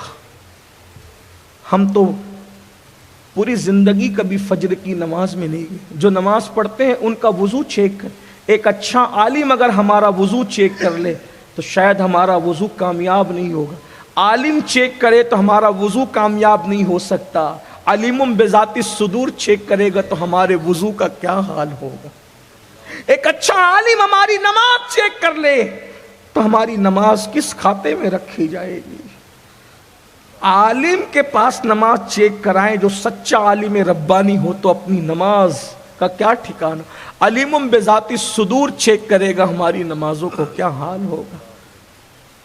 ہم تو پوری زندگی کبھی فجر کی نماز میں نہیں گئے۔ جو نماز پڑھتے ہیں ان کا وضو چیک کر، ایک اچھا عالم اگر ہمارا وضو چیک کر لے تو شاید ہمارا وضو کامیاب نہیں ہوگا۔ عالم چیک کرے تو ہمارا وضو کامیاب نہیں ہو سکتا۔ علیم بذات الصدور چیک کرے گا تو ہمارے وضو کا کیا حال ہوگا؟ ایک اچھا عالم ہماری نماز چیک کر لے تو ہماری نماز کس کھاتے میں رکھی جائے گی؟ عالم کے پاس نماز چیک کرائیں جو سچا عالم ربانی ہو تو اپنی نماز کا کیا ٹھکانہ؟ علیم بذات الصدور چیک کرے گا ہماری نمازوں کو کیا حال ہوگا؟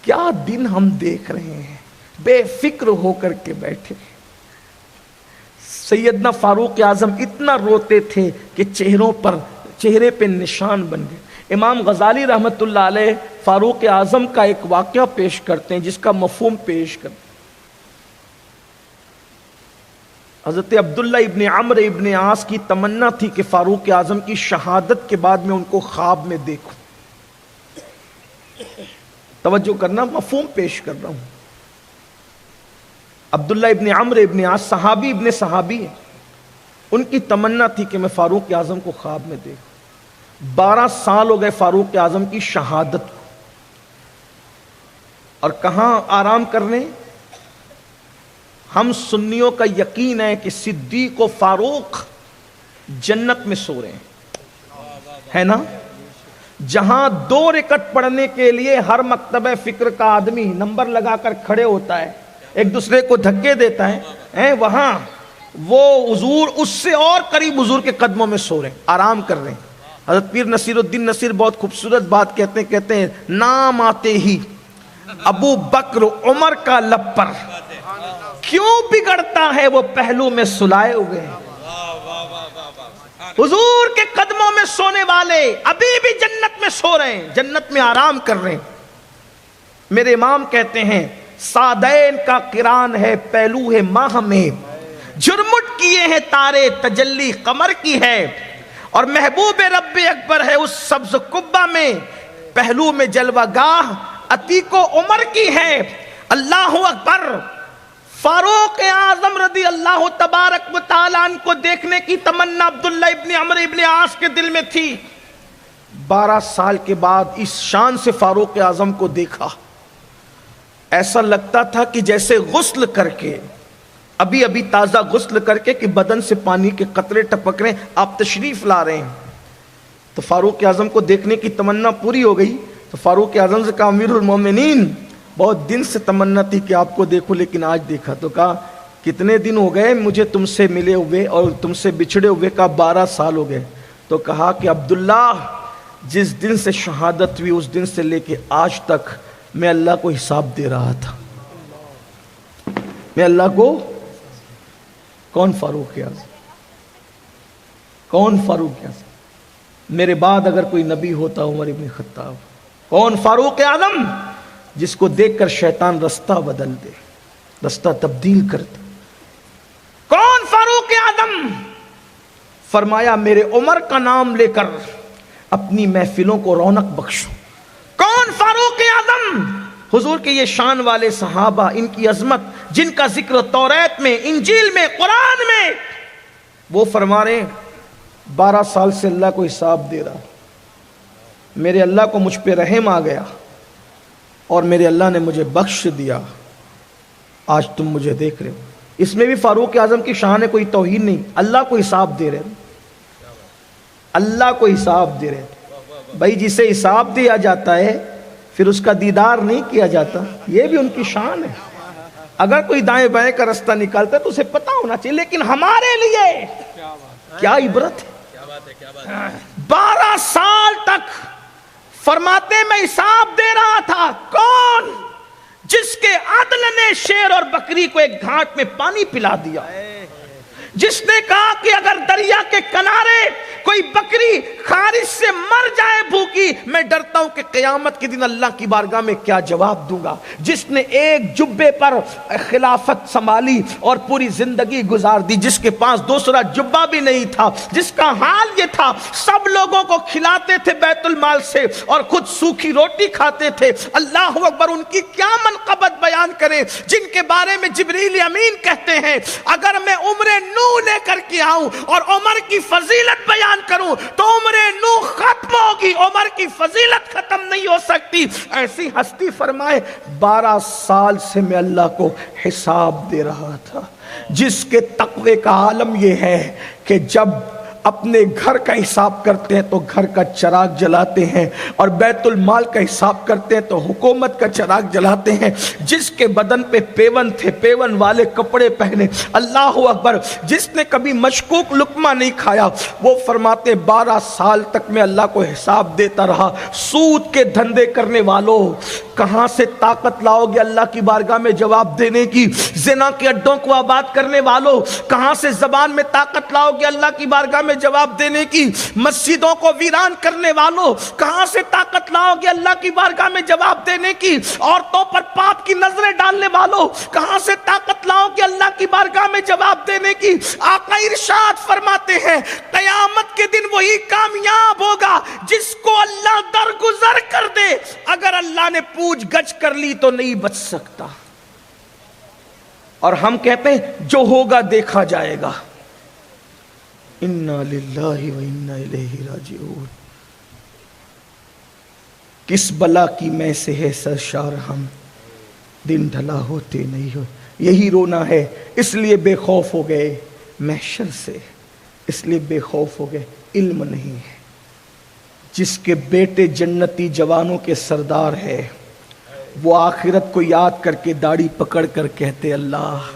کیا دن ہم دیکھ رہے ہیں، بے فکر ہو کر کے بیٹھے۔ سیدنا فاروق اعظم اتنا روتے تھے کہ چہرے پہ نشان بن گئے۔ امام غزالی رحمت اللہ علیہ فاروق اعظم کا ایک واقعہ پیش کرتے ہیں جس کا مفہوم پیش کرتے ہیں۔ حضرت عبداللہ ابن عمرو ابن عاص کی تمنا تھی کہ فاروق اعظم کی شہادت کے بعد میں ان کو خواب میں دیکھوں۔ توجہ کرنا، مفہوم پیش کر رہا ہوں۔ عبداللہ ابن عمرو ابن عاص صحابی ابن صحابی ہیں، ان کی تمنا تھی کہ میں فاروق اعظم کو خواب میں دیکھوں۔ 12 سال ہو گئے فاروق اعظم کی شہادت کو، اور کہاں آرام کرنے؟ ہم سنیوں کا یقین ہے کہ صدیق و فاروق جنت میں سو رہے ہیں، ہے نا؟ جہاں 2 رکعت پڑھنے کے لیے ہر مکتبہ فکر کا آدمی نمبر لگا کر کھڑے ہوتا ہے، ایک دوسرے کو دھکے دیتا ہے، وہاں وہ حضور اس سے اور قریب حضور کے قدموں میں سو رہے ہیں، آرام کر رہے ہیں۔ حضرت پیر نصیر الدین نصیر بہت خوبصورت بات کہتے ہیں نام آتے ہی ابو بکر عمر کا لب پر کیوں بگڑتا ہے وہ پہلو میں سلائے ہوئے ہیں۔ حضور کے قدموں میں سونے والے ابھی بھی جنت میں سو رہے ہیں، جنت میں آرام کر رہے ہیں۔ میرے امام کہتے ہیں سادین کا قران ہے پہلو ہے ماہ میں، جرمٹ کیے ہیں تارے تجلی قمر کی ہے، اور محبوب رب اکبر ہے اس سبز قبہ میں، پہلو میں جلوہ گاہ عتیق و عمر کی ہے۔ اللہ اکبر۔ فاروق اعظم رضی اللہ تبارک و تعالیٰ عنہ کو دیکھنے کی تمنا عبداللہ ابن عمرو ابن عاص کے دل میں تھی۔ 12 سال کے بعد اس شان سے فاروق اعظم کو دیکھا، ایسا لگتا تھا کہ جیسے غسل کر کے، ابھی تازہ غسل کر کے کہ بدن سے پانی کے قطرے ٹپک رہے ہیں، آپ تشریف لا رہے ہیں۔ تو فاروق اعظم کو دیکھنے کی تمنا پوری ہو گئی تو فاروق اعظم سے کہا امیر المومنین بہت دن سے تمنا تھی کہ آپ کو دیکھوں لیکن آج دیکھا۔ تو کہا کتنے دن ہو گئے مجھے تم سے ملے ہوئے اور تم سے بچھڑے ہوئے؟ کہا 12 سال ہو گئے۔ تو کہا کہ عبداللہ جس دن سے شہادت ہوئی اس دن سے لے کے آج تک میں اللہ کو حساب دے رہا تھا، میں اللہ کو۔ کون فاروق اعظم؟ کون فاروق اعظم؟ میرے بعد اگر کوئی نبی ہوتا عمر ابن خطاب۔ کون فاروق اعظم؟ جس کو دیکھ کر شیطان رستہ بدل دے۔ رستہ تبدیل کر دے۔ کون فاروق اعظم؟ فرمایا میرے عمر کا نام لے کر اپنی محفلوں کو رونق بخشو۔ کون فاروق اعظم؟ حضور کے یہ شان والے صحابہ، ان کی عظمت جن کا ذکر توریت میں، انجیل میں، قرآن میں، وہ فرما رہے ہیں 12 سال سے اللہ کو حساب دے رہا، میرے اللہ کو مجھ پہ رحم آ گیا اور میرے اللہ نے مجھے بخش دیا، آج تم مجھے دیکھ رہے ہو۔ اس میں بھی فاروق اعظم کی شان ہے، کوئی توہین نہیں، اللہ کو حساب دے رہے ہیں، اللہ کو حساب دے رہے ہیں۔ بھائی جسے حساب دیا جاتا ہے پھر اس کا دیدار نہیں کیا جاتا، یہ بھی ان کی شان ہے۔ اگر کوئی دائیں بائیں کا رستہ نکالتا ہے تو اسے پتا ہونا چاہیے، لیکن ہمارے لیے کیا عبرت ہے۔ 12 سال تک فرماتے میں حساب دے رہا تھا، کون؟ جس کے عدل نے شیر اور بکری کو ایک گھاٹ میں پانی پلا دیا، جس نے کہا کہ اگر دریا کے کنارے کوئی بکری خارش سے مر جائے بھوکی، میں ڈرتا ہوں کہ قیامت کے دن اللہ کی بارگاہ میں کیا جواب دوں گا، جس نے ایک جبے پر خلافت سنبھالی اور پوری زندگی گزار دی، جس کے پاس دوسرا جبہ بھی نہیں تھا، جس کا حال یہ تھا سب لوگوں کو کھلاتے تھے بیت المال سے اور خود سوکھی روٹی کھاتے تھے۔ اللہ اکبر، ان کی کیا منقبت بیان کریں جن کے بارے میں جبریل امین کہتے ہیں اگر میں عمر نو لے کر کے آؤں اور عمر کی فضیلت بیان کروں تو عمر نو ختم ہوگی، عمر کی فضیلت ختم نہیں ہو سکتی۔ ایسی ہستی فرمائے 12 سال سے میں اللہ کو حساب دے رہا تھا، جس کے تقوی کا عالم یہ ہے کہ جب اپنے گھر کا حساب کرتے ہیں تو گھر کا چراغ جلاتے ہیں، اور بیت المال کا حساب کرتے ہیں تو حکومت کا چراغ جلاتے ہیں۔ جس کے بدن پہ پیون تھے، پیون والے کپڑے پہنے، اللہ اکبر، جس نے کبھی مشکوک لقمہ نہیں کھایا، وہ فرماتے 12 سال تک میں اللہ کو حساب دیتا رہا۔ سود کے دھندے کرنے والوں، کہاں سے طاقت لاؤ گے اللہ کی بارگاہ میں جواب دینے کی؟ زنا کے اڈوں کو آباد کرنے والوں، کہاں سے زبان میں طاقت لاؤ گے اللہ کی بارگاہ میں جواب دینے کی؟ مسجدوں کو ویران کرنے والوں، کہاں سے طاقت لاؤ گے اللہ کی بارگاہ میں جواب دینے کی؟ عورتوں پر پاپ کی نظریں ڈالنے والوں، کہاں سے طاقت لاؤ گے اللہ کی بارگاہ میں جواب دینے کی؟ آقا ارشاد فرماتے ہیں قیامت کے دن وہی کامیاب ہوگا جس کو اللہ درگزر کر دے، اگر اللہ نے پوچھ گچھ کر لی تو نہیں بچ سکتا۔ اور ہم کہتے ہیں جو ہوگا دیکھا جائے گا۔ انا للہ و انا الیہ راجعون۔ کس بلا کی میں سے ہے سرشار ہم، دن ڈھلا ہوتے نہیں ہو۔ یہی رونا ہے، اس لیے بے خوف ہو گئے محشر سے، اس لیے بے خوف ہو گئے، علم نہیں ہے۔ جس کے بیٹے جنتی جوانوں کے سردار ہے، وہ آخرت کو یاد کر کے داڑھی پکڑ کر کہتے اللہ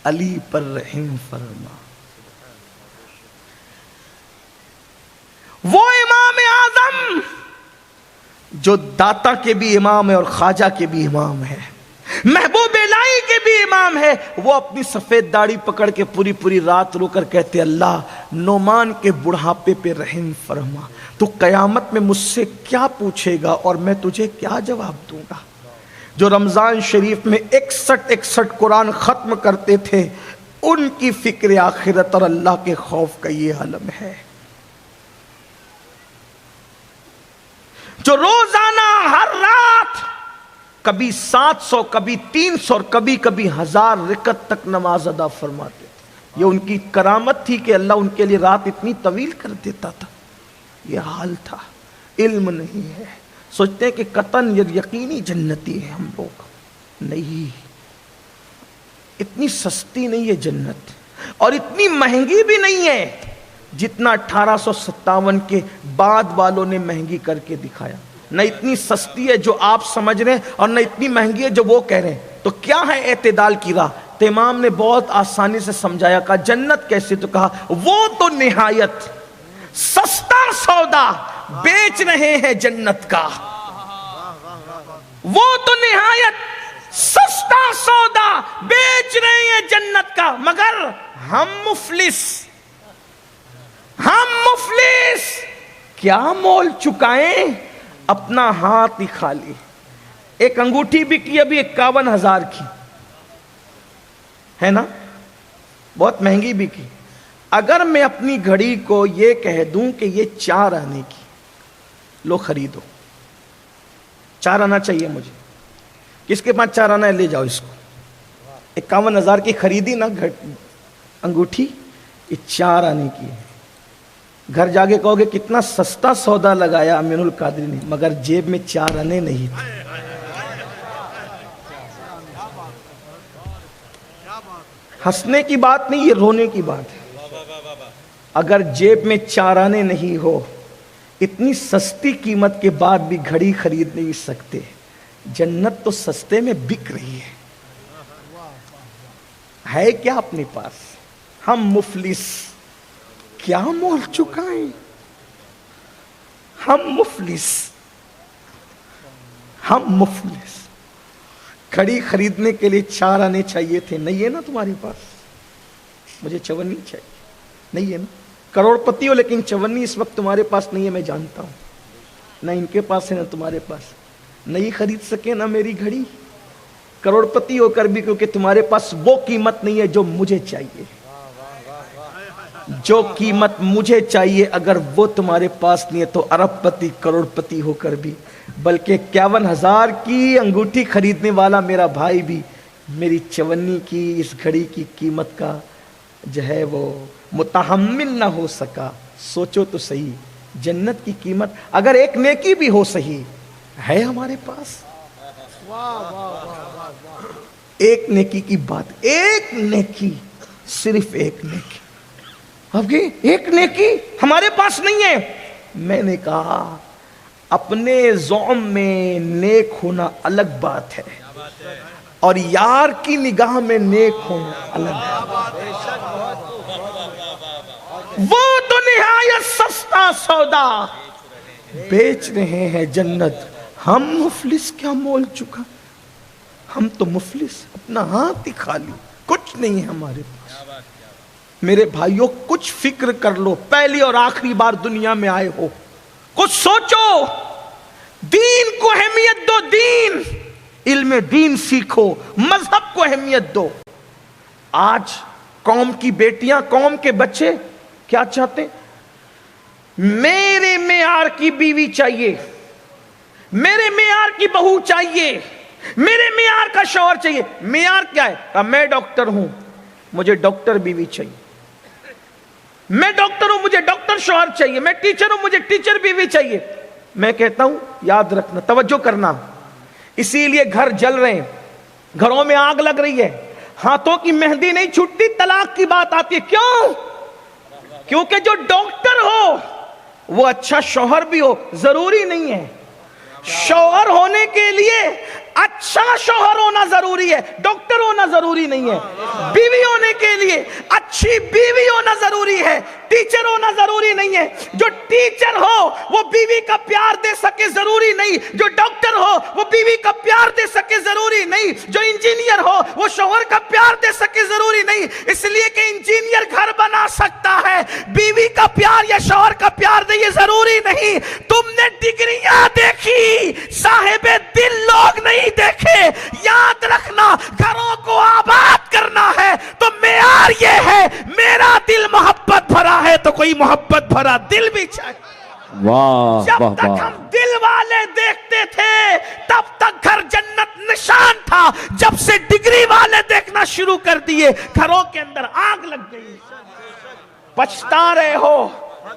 علی پر رحم فرما۔ وہ امام اعظم جو داتا کے بھی امام ہے اور خواجہ کے بھی امام ہے، محبوب الہی کے بھی امام ہے، وہ اپنی سفید داڑھی پکڑ کے پوری پوری رات رو کر کہتے اللہ نعمان کے بڑھاپے پہ رحم فرما۔ تو قیامت میں مجھ سے کیا پوچھے گا اور میں تجھے کیا جواب دوں گا؟ جو رمضان شریف میں 61 قرآن ختم کرتے تھے، ان کی فکر آخرت اور اللہ کے خوف کا یہ عالم ہے۔ جو روزانہ ہر رات کبھی 700 کبھی 300 اور کبھی 1000 رکعت تک نماز ادا فرماتے تھے، یہ ان کی کرامت تھی کہ اللہ ان کے لیے رات اتنی طویل کر دیتا تھا۔ یہ حال تھا، علم نہیں ہے۔ سوچتے ہیں کہ قطعاً یقینی جنتی ہے ہم لوگ، نہیں، اتنی سستی نہیں ہے جنت، اور اتنی مہنگی بھی نہیں ہے جتنا 1857 کے بعد والوں نے مہنگی کر کے دکھایا۔ نہ اتنی سستی ہے جو آپ سمجھ رہے ہیں اور نہ اتنی مہنگی ہے جو وہ کہہ رہے ہیں۔ تو کیا ہے اعتدال کی راہ؟ تو امام نے بہت آسانی سے سمجھایا، کہا جنت کیسے؟ تو کہا وہ تو نہایت سستا سودا بیچ رہے ہیں جنت کا، وہ تو نہایت سستا سودا بیچ رہے ہیں جنت کا، مگر ہم مفلس کیا مول چکائیں؟ اپنا ہاتھ ہی خالی۔ ایک انگوٹھی بکی ابھی 51,000 کی، ہے نا, بہت مہنگی بکی. اگر میں اپنی گھڑی کو یہ کہہ دوں کہ یہ 4 آنے کی, لو خریدو, 4 آنا چاہیے مجھے, کس کے پاس 4 آنا ہے لے جاؤ اس کو, 51,000 کی خریدی نا انگوٹھی, یہ 4 آنے کی ہے. گھر جا کے کہو گے کتنا سستا سودا لگایا امین القادری نے, مگر جیب میں 4 آنے نہیں تھے. ہنسنے کی بات نہیں, یہ رونے کی بات ہے. اگر جیب میں 4 آنے نہیں ہو, اتنی سستی قیمت کے بعد بھی گھڑی خرید نہیں سکتے. جنت تو سستے میں بک رہی ہے کیا اپنے پاس؟ ہم مفلس کیا مول چکائیں, ہم مفلس. گھڑی خریدنے کے لیے 4 آنے چاہیے تھے, نہیں ہے نا تمہارے پاس. مجھے 54 چاہیے, نہیں ہے نا. کروڑ پتی ہو لیکن 54 اس وقت تمہارے پاس نہیں ہے, میں جانتا ہوں. نہ ان کے پاس ہے نہ تمہارے پاس, نہیں خرید سکے نا میری گھڑی. کروڑ پتی ہو کر بھی کیونکہ تمہارے پاس وہ قیمت نہیں ہے جو مجھے چاہیے. جو قیمت مجھے چاہیے اگر وہ تمہارے پاس نہیں ہے تو ارب پتی کروڑ پتی ہو کر بھی, بلکہ 51,000 کی انگوٹھی خریدنے والا میرا بھائی بھی میری 54 کی اس گھڑی کی قیمت کا جو ہے وہ متحمل نہ ہو سکا. سوچو تو صحیح, جنت کی قیمت اگر ایک نیکی بھی ہو صحیح ہے ہمارے پاس. ایک نیکی کی بات, ایک نیکی, صرف ایک نیکی. اب یہ ایک نیکی ہمارے پاس نہیں ہے. میں نے کہا اپنے زعم میں نیک ہونا الگ بات ہے اور یار کی نگاہ میں نیک ہونا الگ ہے. وہ تو نہایت سستا سودا بیچ رہے ہیں جنت, ہم مفلس کیا مول چکا. ہم تو مفلس, اپنا ہاتھ ہی خالی, کچھ نہیں ہے ہمارے پاس. میرے بھائیوں کچھ فکر کر لو, پہلی اور آخری بار دنیا میں آئے ہو, کچھ سوچو, دین کو اہمیت دو. دین, علم دین سیکھو, مذہب کو اہمیت دو. آج قوم کی بیٹیاں, قوم کے بچے کیا چاہتے ہیں؟ میرے معیار کی بیوی چاہیے, میرے معیار کی بہو چاہیے, میرے معیار کا شوہر چاہیے. معیار کیا ہے؟ میں ڈاکٹر ہوں, مجھے ڈاکٹر بیوی چاہیے. میں ڈاکٹر ہوں, مجھے ڈاکٹر شوہر چاہیے. میں ٹیچر ہوں, مجھے ٹیچر بیوی چاہیے. میں کہتا ہوں یاد رکھنا, توجہ کرنا, اسی لیے گھر جل رہے ہیں, گھروں میں آگ لگ رہی ہے, ہاتھوں کی مہندی نہیں چھوٹتی, طلاق کی بات آتی ہے. کیوں؟ کیونکہ جو ڈاکٹر ہو وہ اچھا شوہر بھی ہو ضروری نہیں ہے. شوہر ہونے کے لیے اچھا شوہر ہونا ضروری ہے, ڈاکٹر ہونا ضروری نہیں ہے. بیوی ہونے کے لیے اچھی بیوی ہونا ضروری ہے, ٹیچر ہونا ضروری نہیں ہے. جو ٹیچر ہو وہ بیوی کا پیار دے سکے ضروری نہیں, جو ڈاکٹر ہو وہ بیوی کا پیار دے سکے ضروری نہیں, جو انجینئر ہو وہ شوہر کا پیار دے سکے ضروری نہیں. اس لیے کہ انجینئر گھر بنا سکتا ہے, بیوی کا پیار یا شوہر کا پیار دے یہ ضروری نہیں. تم نے ڈگریاں دیکھی, صاحب دل لوگ نہیں دیکھے. یاد رکھنا, گھروں کو آباد کرنا ہے تو معیار یہ ہے, میرا دل محبت بھرا ہے تو کوئی محبت بھرا دل بھی چاہیے. واہ جب واہ تک واہ, ہم دل والے دیکھتے تھے تب تک گھر جنت نشان تھا. جب سے ڈگری والے دیکھنا شروع کر دیے گھروں کے اندر آگ لگ گئی. پچھتا رہے ہو,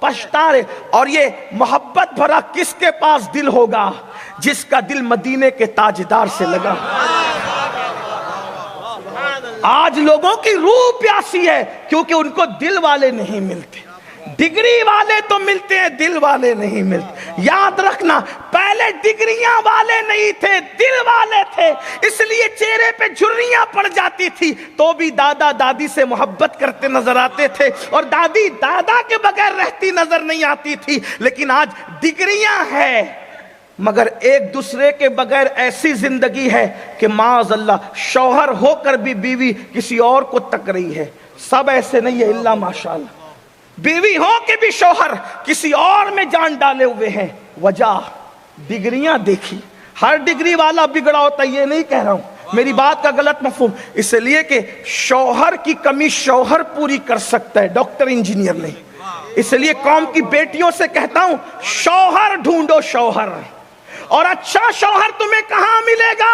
پچھتا رہے. اور یہ محبت بھرا کس کے پاس دل ہوگا؟ جس کا دل مدینے کے تاجدار سے لگا. آج لوگوں کی روح پیاسی ہے کیونکہ ان کو دل والے نہیں ملتے. ڈگری والے تو ملتے ہیں, دل والے نہیں ملتے. یاد رکھنا, پہلے ڈگریاں والے نہیں تھے, دل والے تھے. اس لیے چہرے پہ جھریاں پڑ جاتی تھی تو بھی دادا دادی سے محبت کرتے نظر آتے تھے, اور دادی دادا کے بغیر رہتی نظر نہیں آتی تھی. لیکن آج ڈگریاں ہیں مگر ایک دوسرے کے بغیر ایسی زندگی ہے کہ معاذ اللہ شوہر ہو کر بھی بیوی کسی اور کو تک رہی ہے. سب ایسے نہیں ہے الا ماشاءاللہ. بیوی ہو کے بھی شوہر کسی اور میں جان ڈالے ہوئے ہیں. وجہ ڈگریاں دیکھی. ہر ڈگری والا بگڑا ہوتا یہ نہیں کہہ رہا ہوں, میری بات کا غلط مفہوم، اس لیے کہ شوہر کی کمی شوہر پوری کر سکتا ہے، ڈاکٹر انجینئر نہیں۔ اس لیے قوم کی بیٹیوں سے کہتا ہوں شوہر ڈھونڈو، شوہر، اور اچھا شوہر تمہیں کہاں ملے گا؟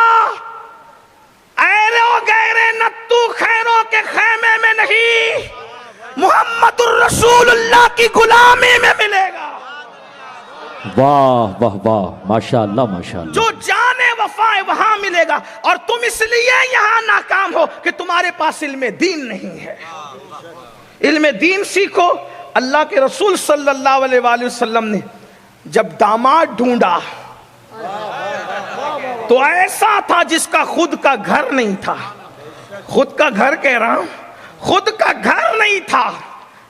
ایرے و گیرے نتو خیروں کے خیمے میں نہیں، محمد الرسول اللہ کی غلامی میں ملے گا۔ واہ واہ واہ، ماشاءاللہ ماشاءاللہ۔ جو جانے وفا ہے وہاں ملے گا، اور تم اس لیے یہاں ناکام ہو کہ تمہارے پاس علم دین نہیں ہے۔ علم دین سیکھو۔ اللہ کے رسول صلی اللہ علیہ وآلہ وسلم نے جب داماد ڈھونڈا تو ایسا تھا جس کا خود کا گھر نہیں تھا، خود کا گھر کہہ رہا ہوں، خود کا گھر نہیں تھا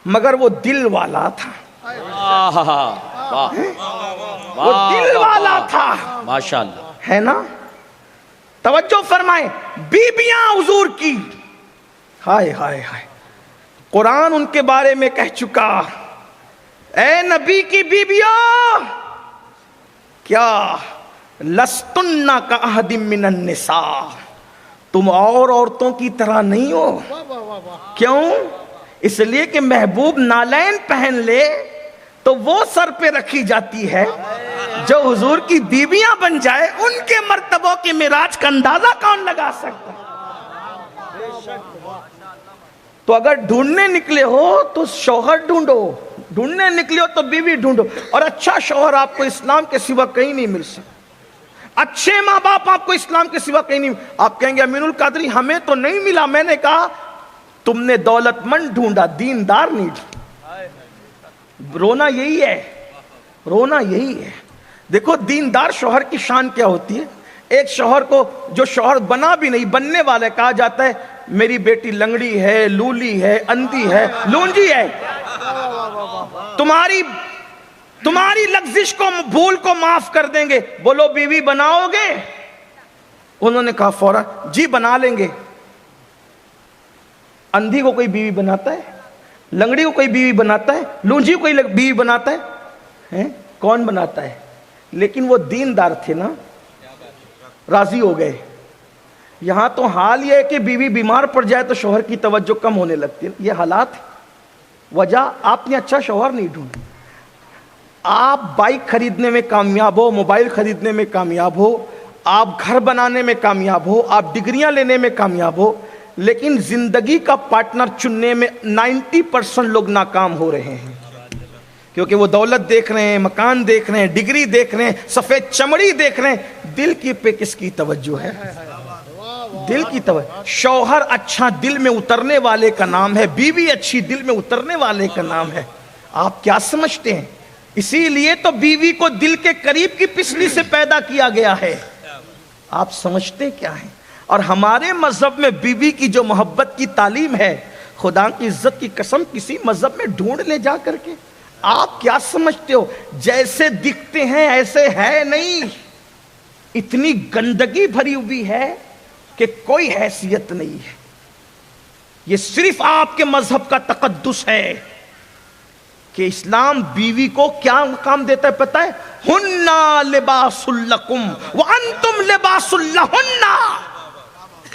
مگر وہ دل والا تھا، وہ دل والا تھا، ماشاءاللہ، ہے نا؟ توجہ فرمائیں، بیبیاں حضور کی، ہائے ہائے ہائے، قرآن ان کے بارے میں کہہ چکا، اے نبی کی بیبیوں، کیا لستن کا احد من النساء، تم اور عورتوں کی طرح نہیں ہو۔ کیوں؟ اس لیے کہ محبوب نالین پہن لے تو وہ سر پہ رکھی جاتی ہے، جو حضور کی بیویاں بن جائے ان کے مرتبوں کے معراج کا اندازہ کون لگا سکتا؟ تو اگر ڈھونڈنے نکلے ہو تو شوہر ڈھونڈو، ڈھونڈنے نکلے ہو تو بیوی ڈھونڈو، اور اچھا شوہر آپ کو اسلام کے سوا کہیں نہیں مل سکتا، اچھے ماں باپ آپ کو اسلام کے سوا کہیں نہیں۔ آپ کہیں گے امین القادری ہمیں تو نہیں ملا، میں نے کہا تم نے دولت مند ڈھونڈا، دیندار نہیں ڈھونڈا۔ رونا یہی ہے، رونا یہی ہے۔ دیکھو دیندار شوہر کی شان کیا ہوتی ہے۔ ایک شوہر کو جو شوہر بنا بھی نہیں، بننے والے کہا جاتا ہے میری بیٹی لنگڑی ہے، لولی ہے، اندھی ہے، لونجی ہے، تمہاری لغزش کو، بھول کو معاف کر دیں گے، بولو بیوی بناؤ گے؟ انہوں نے کہا فوراً جی بنا لیں گے۔ اندھی کو کوئی بیوی بناتا ہے؟ لنگڑی کو کوئی بیوی بناتا ہے؟ لونجی کو کوئی بیوی بناتا ہے؟ کون بناتا ہے؟ لیکن وہ دیندار تھے نا، راضی ہو گئے۔ یہاں تو حال یہ ہے کہ بیوی بیمار پڑ جائے تو شوہر کی توجہ کم ہونے لگتی ہے۔ یہ حالات وجہ آپ نے اچھا شوہر نہیں ڈھونڈا۔ آپ بائک خریدنے میں کامیاب ہو، موبائل خریدنے میں کامیاب ہو، آپ گھر بنانے میں کامیاب ہو، آپ ڈگریاں لینے میں کامیاب ہو، لیکن زندگی کا پارٹنر چننے میں 90% لوگ ناکام ہو رہے ہیں، کیونکہ وہ دولت دیکھ رہے ہیں، مکان دیکھ رہے ہیں، ڈگری دیکھ رہے ہیں، سفید چمڑی دیکھ رہے ہیں۔ دل کی پہ کس کی توجہ ہے؟ دل کی توجہ۔ شوہر اچھا دل میں اترنے والے کا نام ہے، بیوی اچھی دل میں اترنے والے کا نام ہے۔ آپ کیا سمجھتے ہیں؟ اسی لیے تو بیوی کو دل کے قریب کی پسلی سے پیدا کیا گیا ہے۔ آپ سمجھتے کیا ہیں؟ اور ہمارے مذہب میں بیوی کی جو محبت کی تعلیم ہے، خدا کی عزت کی قسم کسی مذہب میں ڈھونڈ لے جا کر کے۔ آپ کیا سمجھتے ہو جیسے دکھتے ہیں ایسے ہے نہیں، اتنی گندگی بھری ہوئی ہے کہ کوئی حیثیت نہیں ہے۔ یہ صرف آپ کے مذہب کا تقدس ہے کہ اسلام بیوی کو کیا مقام دیتا ہے پتہ ہے؟ ہننا لباس لکم وانتم لباس لہن۔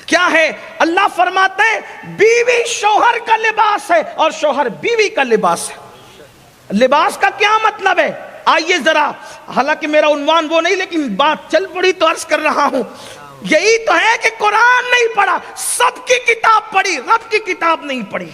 کیا ہے؟ اللہ فرماتا ہے بیوی شوہر کا لباس ہے اور شوہر بیوی کا لباس ہے۔ لباس کا کیا مطلب ہے؟ آئیے ذرا، حالانکہ میرا عنوان وہ نہیں لیکن بات چل پڑی تو عرض کر رہا ہوں۔ یہی تو ہے کہ قرآن نہیں پڑھا، سب کی کتاب پڑھی، رب کی کتاب نہیں پڑھی۔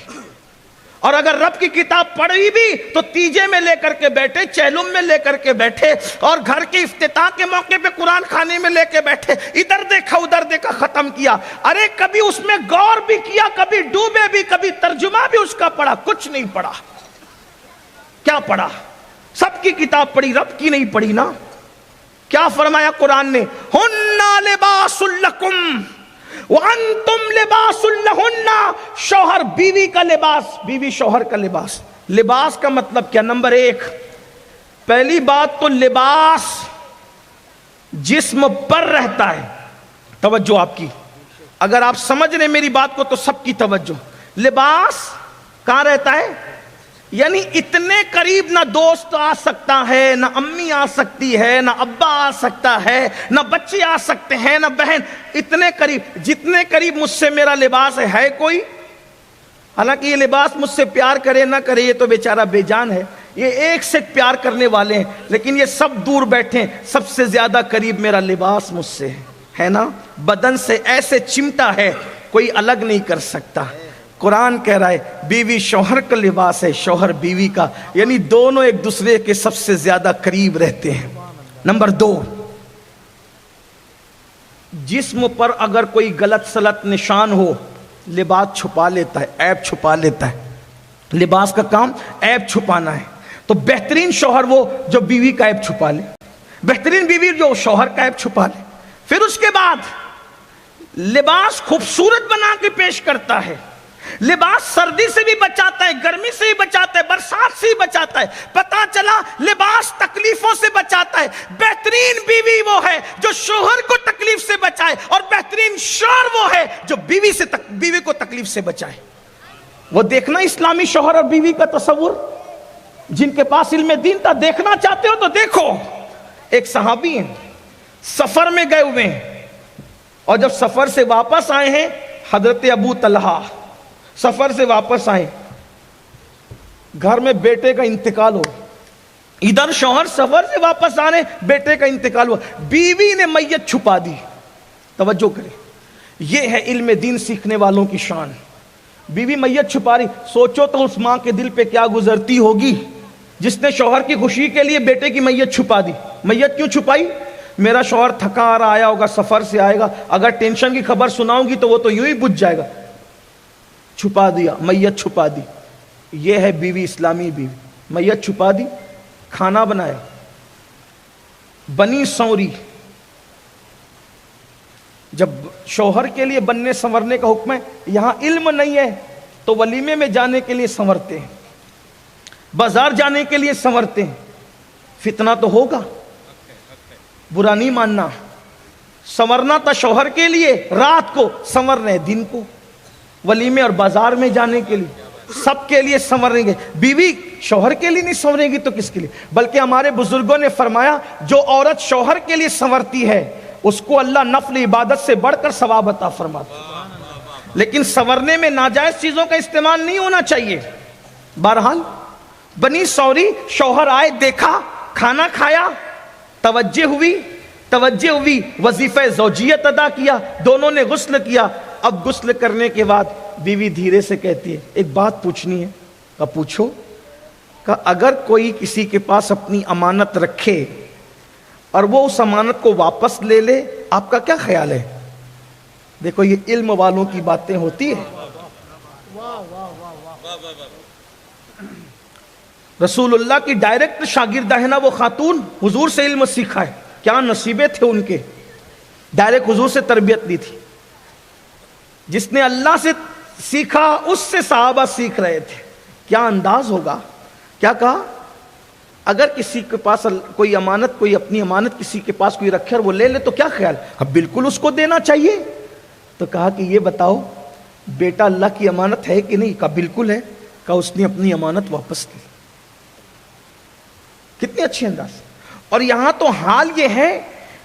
اور اگر رب کی کتاب پڑھی بھی تو تیجے میں لے کر کے بیٹھے، چہلم میں لے کر کے بیٹھے، اور گھر کے افتتاح کے موقع پہ قرآن خانے میں لے کے بیٹھے، ادھر دیکھا ادھر دیکھا ختم کیا۔ ارے کبھی اس میں غور بھی کیا، کبھی ڈوبے بھی، کبھی ترجمہ بھی اس کا پڑھا؟ کچھ نہیں پڑھا۔ کیا پڑھا؟ سب کی کتاب پڑھی، رب کی نہیں پڑھی نا۔ کیا فرمایا قرآن نے؟ ہننا لباس لکم وانتم لباس لہن۔ شوہر بیوی کا لباس، بیوی شوہر کا لباس۔ لباس کا مطلب کیا؟ نمبر 1، پہلی بات تو لباس جسم پر رہتا ہے۔ توجہ آپ کی، اگر آپ سمجھ رہے میری بات کو تو سب کی توجہ۔ لباس کہاں رہتا ہے؟ یعنی اتنے قریب نہ دوست آ سکتا ہے، نہ امی آ سکتی ہے، نہ ابا آ سکتا ہے، نہ بچے آ سکتے ہیں، نہ بہن. اتنے قریب، جتنے قریب مجھ سے میرا لباس ہے کوئی. حالانکہ یہ لباس مجھ سے پیار کرے نہ کرے یہ تو بیچارہ بے جان ہے، یہ ایک سے پیار کرنے والے ہیں، لیکن یہ سب دور بیٹھے ہیں. سب سے زیادہ قریب میرا لباس مجھ سے ہے نا، بدن سے ایسے چمٹا ہے کوئی الگ نہیں کر سکتا. قرآن کہہ رہا ہے بیوی شوہر کا لباس ہے، شوہر بیوی کا، یعنی دونوں ایک دوسرے کے سب سے زیادہ قریب رہتے ہیں. نمبر 2، جسم پر اگر کوئی غلط سلط نشان ہو لباس چھپا لیتا ہے، عیب چھپا لیتا ہے. لباس کا کام عیب چھپانا ہے. تو بہترین شوہر وہ جو بیوی کا عیب چھپا لے، بہترین بیوی جو شوہر کا عیب چھپا لے. پھر اس کے بعد لباس خوبصورت بنا کے پیش کرتا ہے. لباس سردی سے بھی بچاتا ہے، گرمی سے بھی بچاتا ہے، برسات سے بھی بچاتا ہے. پتا چلا لباس تکلیفوں سے بچاتا ہے. بہترین بیوی وہ ہے جو شوہر کو تکلیف سے بچائے، اور بہترین شوہر وہ ہے جو بیوی کو تکلیف سے بچائے. وہ دیکھنا اسلامی شوہر اور بیوی کا تصور، جن کے پاس علم دین تھا. دیکھنا چاہتے ہو تو دیکھو. ایک صحابی ہیں، سفر میں گئے ہوئے ہیں، اور جب سفر سے واپس آئے ہیں، حضرت ابو طلحہ سفر سے واپس آئے، گھر میں بیٹے کا انتقال ہو. ادھر شوہر سفر سے واپس آنے، بیٹے کا انتقال ہوا، بیوی نے میت چھپا دی. توجہ کریں، یہ ہے علم دین سیکھنے والوں کی شان. بیوی میت چھپا رہی، سوچو تو اس ماں کے دل پہ کیا گزرتی ہوگی جس نے شوہر کی خوشی کے لیے بیٹے کی میت چھپا دی. میت کیوں چھپائی؟ میرا شوہر تھکا آ رہا آیا ہوگا، سفر سے آئے گا، اگر ٹینشن کی خبر سناؤں گی تو وہ تو یوں ہی بجھ جائے گا. چھپا دیا، میت چھپا دی. یہ ہے بیوی، اسلامی بیوی. میت چھپا دی، کھانا بنایا، بنی سنوری. جب شوہر کے لیے بننے سنورنے کا حکم ہے، یہاں علم نہیں ہے تو ولیمے میں جانے کے لیے سنورتے ہیں، بازار جانے کے لیے سنورتے ہیں. فتنہ تو ہوگا، برا نہیں ماننا. سنورنا تھا شوہر کے لیے رات کو، سنورنے دن کو. ولیمے اور بازار میں جانے کے لیے، سب کے لیے سنوریں گے. بیوی شوہر کے لیے نہیں سنورے گی تو کس کے لیے؟ بلکہ ہمارے بزرگوں نے فرمایا جو عورت شوہر کے لیے سنورتی ہے اس کو اللہ نفل عبادت سے بڑھ کر ثواب عطا فرماتا ہے. لیکن سنورنے میں ناجائز چیزوں کا استعمال نہیں ہونا چاہیے. بہرحال بنی سوری، شوہر آئے، دیکھا، کھانا کھایا، توجہ ہوئی، وظیفہ زوجیت ادا کیا، دونوں نے غسل کیا. اب غسل کرنے کے بعد بیوی دھیرے سے کہتی ہے ایک بات پوچھنی ہے. کہا پوچھو. کہا اگر کوئی کسی کے پاس اپنی امانت رکھے اور وہ اس امانت کو واپس لے لے، آپ کا کیا خیال ہے؟ دیکھو یہ علم والوں کی باتیں ہوتی ہے. رسول اللہ کی ڈائریکٹ شاگردہ ہے نا وہ خاتون، حضور سے علم سیکھا ہے. کیا نصیبے تھے ان کے، ڈائریکٹ حضور سے تربیت لی تھی. جس نے اللہ سے سیکھا اس سے صحابہ سیکھ رہے تھے. کیا انداز ہوگا. کیا کہا اگر کسی کے پاس کوئی امانت، کوئی اپنی امانت کسی کے پاس کوئی رکھے اور وہ لے لے تو کیا خیال؟ اب بالکل اس کو دینا چاہیے. تو کہا کہ یہ بتاؤ بیٹا اللہ کی امانت ہے کہ نہیں؟ کہا بالکل ہے. کہا اس نے اپنی امانت واپس لی. کتنے اچھے انداز. اور یہاں تو حال یہ ہے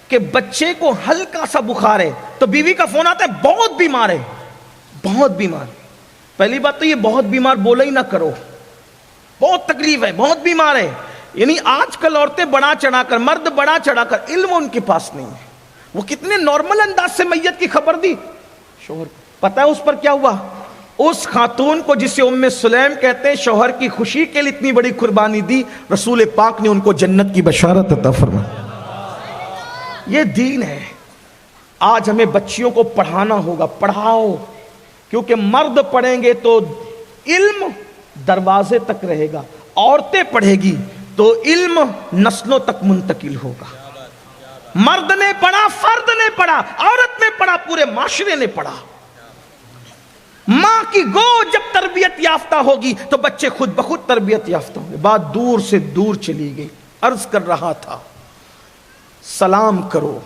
کہ بچے کو ہلکا سا بخار ہے تو بیوی کا فون آتا ہے بہت بیمار ہے، بہت بیمار. پہلی بات تو یہ بہت بیمار بولا ہی نہ کرو، بہت تکلیف ہے، بہت بیمار ہے. یعنی آج کل عورتیں بڑا چڑھا کر، مرد بڑا چڑھا کر، علم ان کے پاس نہیں ہے. وہ کتنے نارمل انداز سے میت کی خبر دی شوہر کو. پتہ ہے اس پر کیا ہوا؟ اس خاتون کو جسے ام سلیم کہتے ہیں شوہر کی خوشی کے لیے اتنی بڑی قربانی دی، رسول پاک نے ان کو جنت کی بشارت عطا فرمائی. یہ دین ہے. آج ہمیں بچیوں کو پڑھانا ہوگا. پڑھاؤ، کیونکہ مرد پڑھیں گے تو علم دروازے تک رہے گا، عورتیں پڑھے گی تو علم نسلوں تک منتقل ہوگا. مرد نے پڑھا، فرد نے پڑھا، عورت نے پڑھا، پورے معاشرے نے پڑھا. ماں کی گود جب تربیت یافتہ ہوگی تو بچے خود بخود تربیت یافتہ ہوں گے. بات دور سے دور چلی گئی. عرض کر رہا تھا سلام کرو.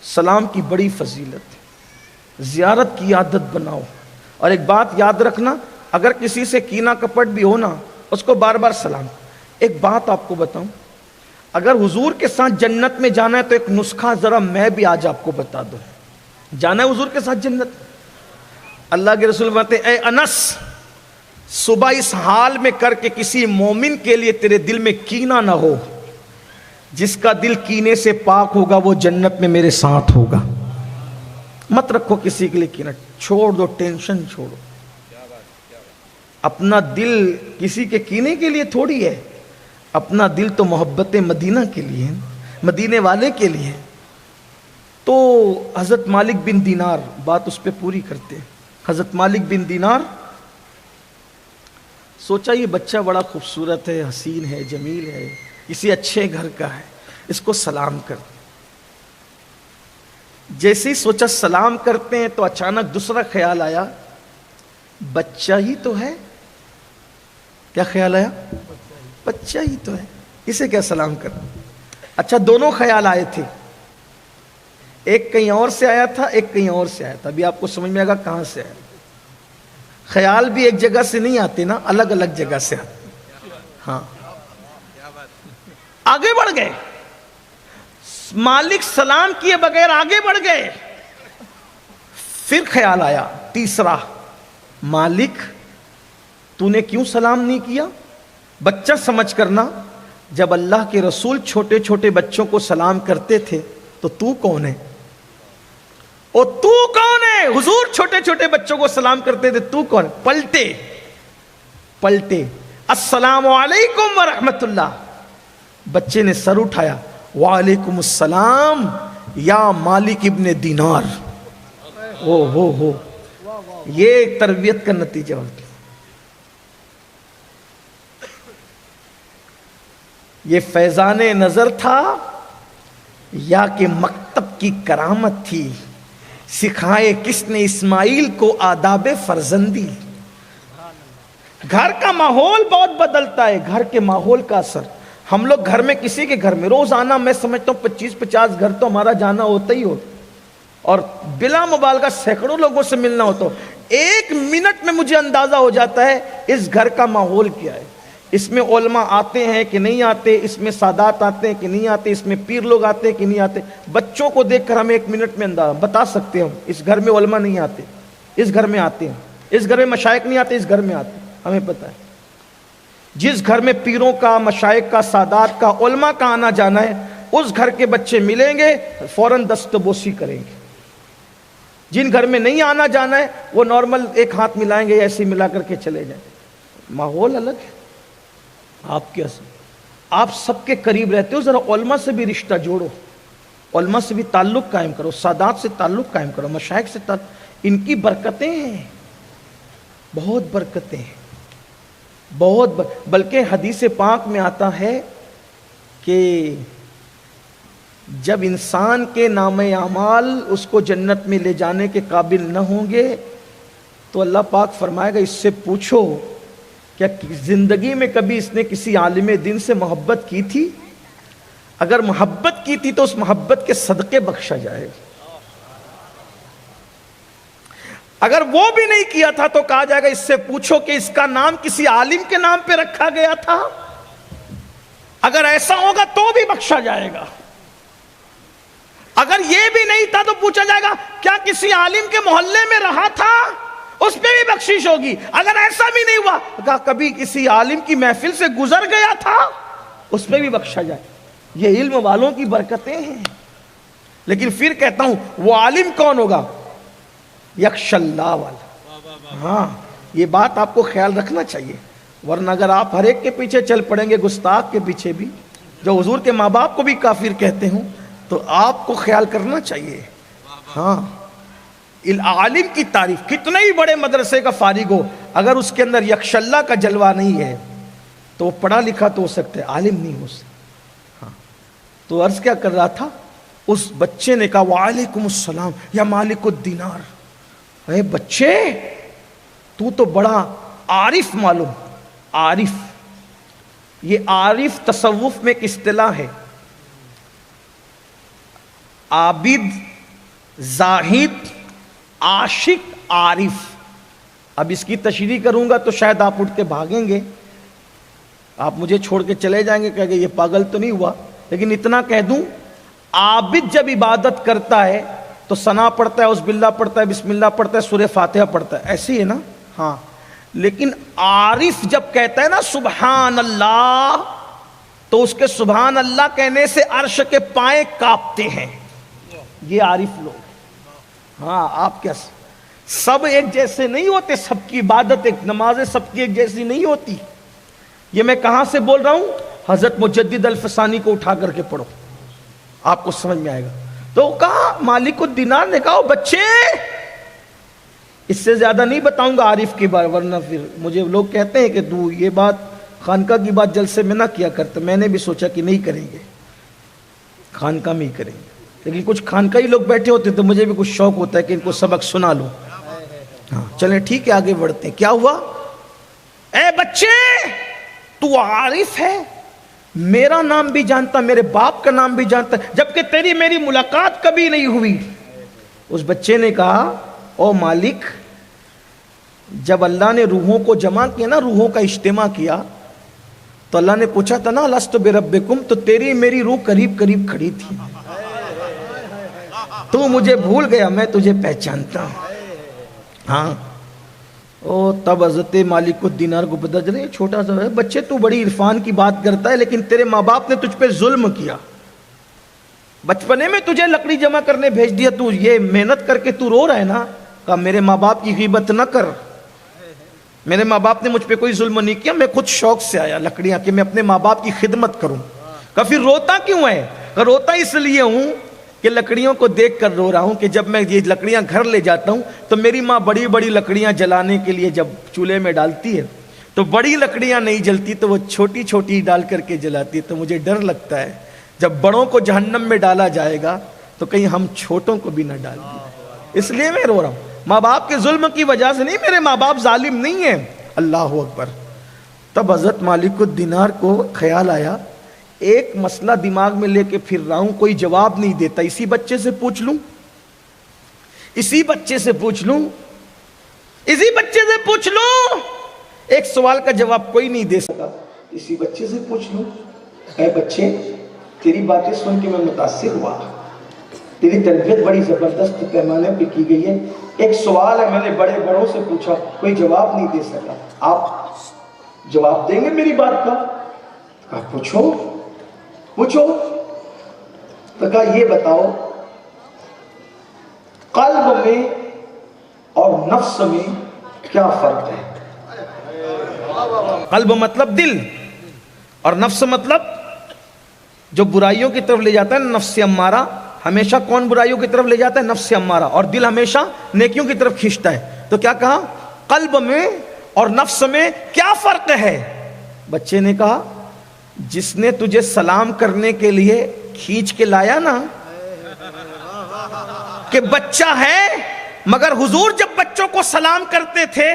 سلام کی بڑی فضیلت ہے. زیارت کی عادت بناؤ. اور ایک بات یاد رکھنا، اگر کسی سے کینہ کپٹ بھی ہو نا اس کو بار بار سلام. ایک بات آپ کو بتاؤں, اگر حضور کے ساتھ جنت میں جانا ہے تو ایک نسخہ ذرا میں بھی آج آپ کو بتا دوں. جانا ہے حضور کے ساتھ جنت, اللہ کے رسول فرماتے ہیں اے انس, صبح اس حال میں کر کے کسی مومن کے لیے تیرے دل میں کینہ نہ ہو, جس کا دل کینے سے پاک ہوگا وہ جنت میں میرے ساتھ ہوگا. مت رکھو کسی کے لیے کینہ, چھوڑ دو, ٹینشن چھوڑو. اپنا دل کسی کے کینے کے لیے تھوڑی ہے, اپنا دل تو محبت مدینہ کے لیے ہے, مدینے والے کے لیے. تو حضرت مالک بن دینار, بات اس پہ پوری کرتے ہیں. حضرت مالک بن دینار سوچا یہ بچہ بڑا خوبصورت ہے, حسین ہے, جمیل ہے, کسی اچھے گھر کا ہے, اس کو سلام کر. جیسے ہی سوچا سلام کرتے ہیں تو اچانک دوسرا خیال آیا, بچہ ہی تو ہے. کیا خیال آیا؟ بچہ ہی تو ہے, اسے کیا سلام کر. اچھا دونوں خیال آئے تھے, ایک کہیں اور سے آیا تھا, ایک کہیں اور سے آیا تھا. ابھی آپ کو سمجھ میں آئے گا کہاں سے آیا. خیال بھی ایک جگہ سے نہیں آتے نا, الگ الگ جگہ سے آتے. ہاں آگے بڑھ گئے, مالک سلام کیے بغیر آگے بڑھ گئے. پھر خیال آیا تیسرا, مالک تو نے کیوں سلام نہیں کیا؟ بچہ سمجھ کرنا, جب اللہ کے رسول چھوٹے چھوٹے بچوں کو سلام کرتے تھے تو تو کون ہے؟ او تو کون ہے؟ حضور چھوٹے چھوٹے بچوں کو سلام کرتے تھے, تو کون؟ پلٹے السلام علیکم ورحمت اللہ. بچے نے سر اٹھایا, وعلیکم السلام یا مالک ابن دینار. ہو یہ تربیت کا نتیجہ ہوتا ہے. یہ فیضان نظر تھا یا کہ مکتب کی کرامت تھی؟ سکھائے کس نے اسماعیل کو آداب فرزندی؟ گھر کا ماحول بہت بدلتا ہے, گھر کے ماحول کا اثر. ہم لوگ گھر میں کسی کے گھر میں روزانہ میں سمجھتا ہوں 25-50 گھر تو ہمارا جانا ہوتا ہی ہو, اور بلا مبالغہ سینکڑوں لوگوں سے ملنا ہوتا ہو. 1 منٹ میں مجھے اندازہ ہو جاتا ہے اس گھر کا ماحول کیا ہے. اس میں علماء آتے ہیں کہ نہیں آتے, اس میں سادات آتے ہیں کہ نہیں آتے, اس میں پیر لوگ آتے ہیں کہ نہیں آتے. بچوں کو دیکھ کر ہمیں 1 منٹ میں اندازہ بتا سکتے ہیں, ہم اس گھر میں علماء نہیں آتے, اس گھر میں آتے ہیں, اس گھر میں مشائخ نہیں آتے, اس گھر میں آتے ہیں. ہمیں پتہ ہے جس گھر میں پیروں کا, مشائخ کا, سادات کا, علماء کا آنا جانا ہے, اس گھر کے بچے ملیں گے فوراً دستبوسی کریں گے. جن گھر میں نہیں آنا جانا ہے وہ نارمل ایک ہاتھ ملائیں گے, ایسے ملا کر کے چلے جائیں. ماحول الگ ہے. آپ کے آپ سب کے قریب رہتے ہو, ذرا علماء سے بھی رشتہ جوڑو, علماء سے بھی تعلق قائم کرو, سادات سے تعلق قائم کرو, مشائخ سے تعلق. ان کی برکتیں ہیں, بہت برکتیں ہیں, بلکہ حدیث پاک میں آتا ہے کہ جب انسان کے نام اعمال اس کو جنت میں لے جانے کے قابل نہ ہوں گے تو اللہ پاک فرمائے گا اس سے پوچھو کیا زندگی میں کبھی اس نے کسی عالم دین سے محبت کی تھی؟ اگر محبت کی تھی تو اس محبت کے صدقے بخشا جائے گا. اگر وہ بھی نہیں کیا تھا تو کہا جائے گا اس سے پوچھو کہ اس کا نام کسی عالم کے نام پہ رکھا گیا تھا. اگر ایسا ہوگا تو بھی بخشا جائے گا. اگر یہ بھی نہیں تھا تو پوچھا جائے گا کیا کسی عالم کے محلے میں رہا تھا, اس پہ بھی بخشش ہوگی. اگر ایسا بھی نہیں ہوا کہا کبھی کسی عالم کی محفل سے گزر گیا تھا, اس پہ بھی بخشا جائے. یہ علم والوں کی برکتیں ہیں. لیکن پھر کہتا ہوں وہ عالم کون ہوگا؟ یخش اللہ والا. ہاں یہ بات آپ کو خیال رکھنا چاہیے, ورنہ اگر آپ ہر ایک کے پیچھے چل پڑیں گے, گستاخ کے پیچھے بھی, جو حضور کے ماں باپ کو بھی کافر کہتے ہوں, تو آپ کو خیال کرنا چاہیے. ہاں عالم کی تعریف, کتنے ہی بڑے مدرسے کا فارغ ہو, اگر اس کے اندر یکش اللہ کا جلوہ نہیں ہے تو وہ پڑھا لکھا تو ہو سکتا ہے, عالم نہیں ہو سکتا. ہاں تو عرض کیا کر رہا تھا, اس بچے نے کہا وعلیکم السلام یا مالک الدینار. اے بچے تو تو بڑا عارف معلوم. عارف, یہ عارف تصوف میں ایک اصطلاح ہے. عابد, زاہد, عاشق, عارف. اب اس کی تشریح کروں گا تو شاید آپ اٹھ کے بھاگیں گے، آپ مجھے چھوڑ کے چلے جائیں گے، کہیں گے یہ پاگل تو نہیں ہوا. لیکن اتنا کہہ دوں، عابد جب عبادت کرتا ہے تو ثنا پڑھتا ہے، اعوذ باللہ پڑھتا ہے، بسم اللہ پڑھتا ہے، سورہ فاتحہ پڑھتا ہے، ایسے ہی ہے نا؟ ہاں. لیکن عارف جب کہتا ہے نا سبحان اللہ، تو اس کے سبحان اللہ کہنے سے عرش کے پائیں کانپتے ہیں. یہ عارف لوگ. ہاں آپ کیا سب ایک جیسے نہیں ہوتے، سب کی عبادت ایک، نمازیں سب کی ایک جیسی نہیں ہوتی. یہ میں کہاں سے بول رہا ہوں؟ حضرت مجدد الفسانی کو اٹھا کر کے پڑھو، آپ کو سمجھ میں آئے گا. تو کہا مالک الدینار نے کہا بچے، اس سے زیادہ نہیں بتاؤں گا عارف کی بات، ورنہ پھر مجھے لوگ کہتے ہیں کہ تو یہ بات خانقاہ کی بات جلسے میں نہ کیا کرتے. میں نے بھی سوچا کہ نہیں کریں گے، خانقاہ میں ہی کریں گے. لیکن کچھ خانقاہی لوگ بیٹھے ہوتے تو مجھے بھی کچھ شوق ہوتا ہے کہ ان کو سبق سنا لوں. ہاں چلیں ٹھیک ہے، آگے بڑھتے ہیں. کیا ہوا؟ اے بچے، تو عارف ہے، میرا نام بھی جانتا، میرے باپ کا نام بھی جانتا، جبکہ تیری میری ملاقات کبھی نہیں ہوئی. اس بچے نے کہا او مالک، جب اللہ نے روحوں کو جمع کیا نا، روحوں کا اجتماع کیا، تو اللہ نے پوچھا تھا نا لست بربکم، تو تیری میری روح قریب قریب کھڑی تھی. تو مجھے بھول گیا، میں تجھے پہچانتا ہوں. ہاں تب حضرت مالک الدینار کو پتہ چلے چھوٹا سا ہے بچے، تو بڑی عرفان کی بات کرتا ہے، لیکن تیرے ماں باپ نے تجھ پہ ظلم کیا. بچپنے میں تجھے لکڑی جمع کرنے بھیج دیا، تو یہ محنت کر کے تو رو رہا ہے نا. کہا میرے ماں باپ کی غیبت نہ کر، میرے ماں باپ نے مجھ پہ کوئی ظلم نہیں کیا، میں خود شوق سے آیا لکڑیاں کہ میں اپنے ماں باپ کی خدمت کروں. کہا پھر روتا کیوں ہے؟ کہا روتا اس لیے ہوں کہ لکڑیوں کو دیکھ کر رو رہا ہوں کہ جب میں یہ لکڑیاں گھر لے جاتا ہوں تو میری ماں بڑی بڑی لکڑیاں جلانے کے لیے جب چولہے میں ڈالتی ہے تو بڑی لکڑیاں نہیں جلتی، تو وہ چھوٹی چھوٹی ڈال کر کے جلاتی ہے. تو مجھے ڈر لگتا ہے جب بڑوں کو جہنم میں ڈالا جائے گا تو کہیں ہم چھوٹوں کو بھی نہ ڈال دیں، اس لیے میں رو رہا ہوں. ماں باپ کے ظلم کی وجہ سے نہیں، میرے ماں باپ ظالم نہیں ہیں. اللہ اکبر. تب حضرت مالک الدینار کو خیال آیا ایک مسئلہ دماغ میں لے کے پھر رہا ہوں، کوئی جواب نہیں دیتا، اسی بچے سے پوچھ لوں، اسی بچے سے پوچھ لوں، اسی بچے سے پوچھ لوں. ایک سوال کا جواب کوئی نہیں دے سکا، اسی بچے سے پوچھ لوں. اے بچے، تیری باتیں سن کے میں متاثر ہوا، تیری تربیت بڑی زبردست پیمانے پہ کی گئی ہے. ایک سوال ہے، میں نے بڑے بڑوں سے پوچھا، کوئی جواب نہیں دے سکا، آپ جواب دیں گے میری بات کا؟ کہا پوچھو پوچھو. تو کہا یہ بتاؤ، قلب میں اور نفس میں کیا فرق ہے؟ قلب مطلب دل، اور نفس مطلب جو برائیوں کی طرف لے جاتا ہے، نفس امارہ. ہمیشہ کون برائیوں کی طرف لے جاتا ہے؟ نفس امارہ. اور دل ہمیشہ نیکیوں کی طرف کھینچتا ہے. تو کیا کہا؟ قلب میں اور نفس میں کیا فرق ہے؟ بچے نے کہا جس نے تجھے سلام کرنے کے لیے کھینچ کے لایا نا، کہ بچہ ہے مگر حضور جب بچوں کو سلام کرتے تھے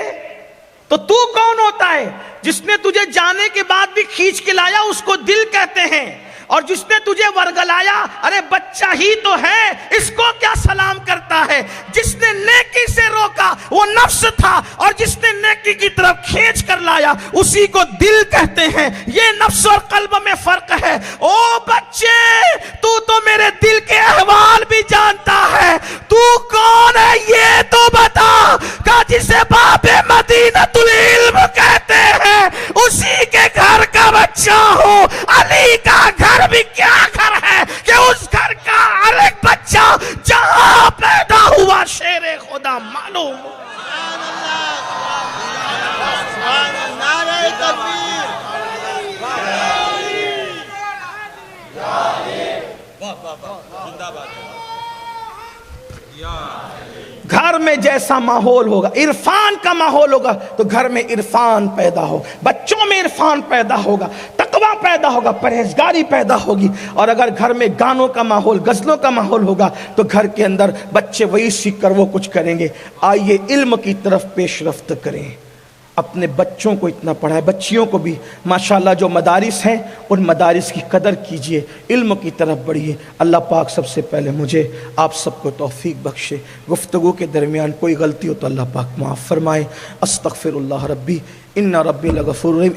تو کون ہوتا ہے؟ جس نے تجھے جانے کے بعد بھی کھینچ کے لایا اس کو دل کہتے ہیں. اور جس نے تجھے ورگلایا، ارے بچہ ہی تو ہے، اس کو کیا سلام کرتا ہے؟ جس نے نیکی سے روکا وہ نفس تھا، اور جس نے نیکی کی طرف کھینچ کر لایا اسی کو دل کہتے ہیں. یہ نفس اور قلب میں فرق ہے. او بچے، تو میرے دل کے احوال بھی جانتا ہے، تو کون ہے یہ تو بتا. کہ جسے باب مدینۃ العلم کہتے ہیں اسی کے گھر کا بچہ ہوں. علی کا گھر بھی کیا گھر ہے کہ اس گھر کا الگ بچہ جہاں پیدا ہوا شیر خدا معلوم. گھر میں جیسا ماحول ہوگا، عرفان کا ماحول ہوگا تو گھر میں عرفان پیدا ہو، بچوں میں عرفان پیدا ہوگا، تقویٰ پیدا ہوگا، پرہیزگاری پیدا ہوگی. اور اگر گھر میں گانوں کا ماحول، غزلوں کا ماحول ہوگا تو گھر کے اندر بچے وہی سیکھ کر وہ کچھ کریں گے. آئیے علم کی طرف پیش رفت کریں. اپنے بچوں کو اتنا پڑھائیں، بچیوں کو بھی ماشاءاللہ جو مدارس ہیں ان مدارس کی قدر کیجئے، علم کی طرف بڑھیے۔ اللہ پاک سب سے پہلے مجھے آپ سب کو توفیق بخشے، گفتگو کے درمیان کوئی غلطی ہو تو اللہ پاک معاف فرمائے۔ استغفر اللہ ربی ان ربی لغفور رحیم۔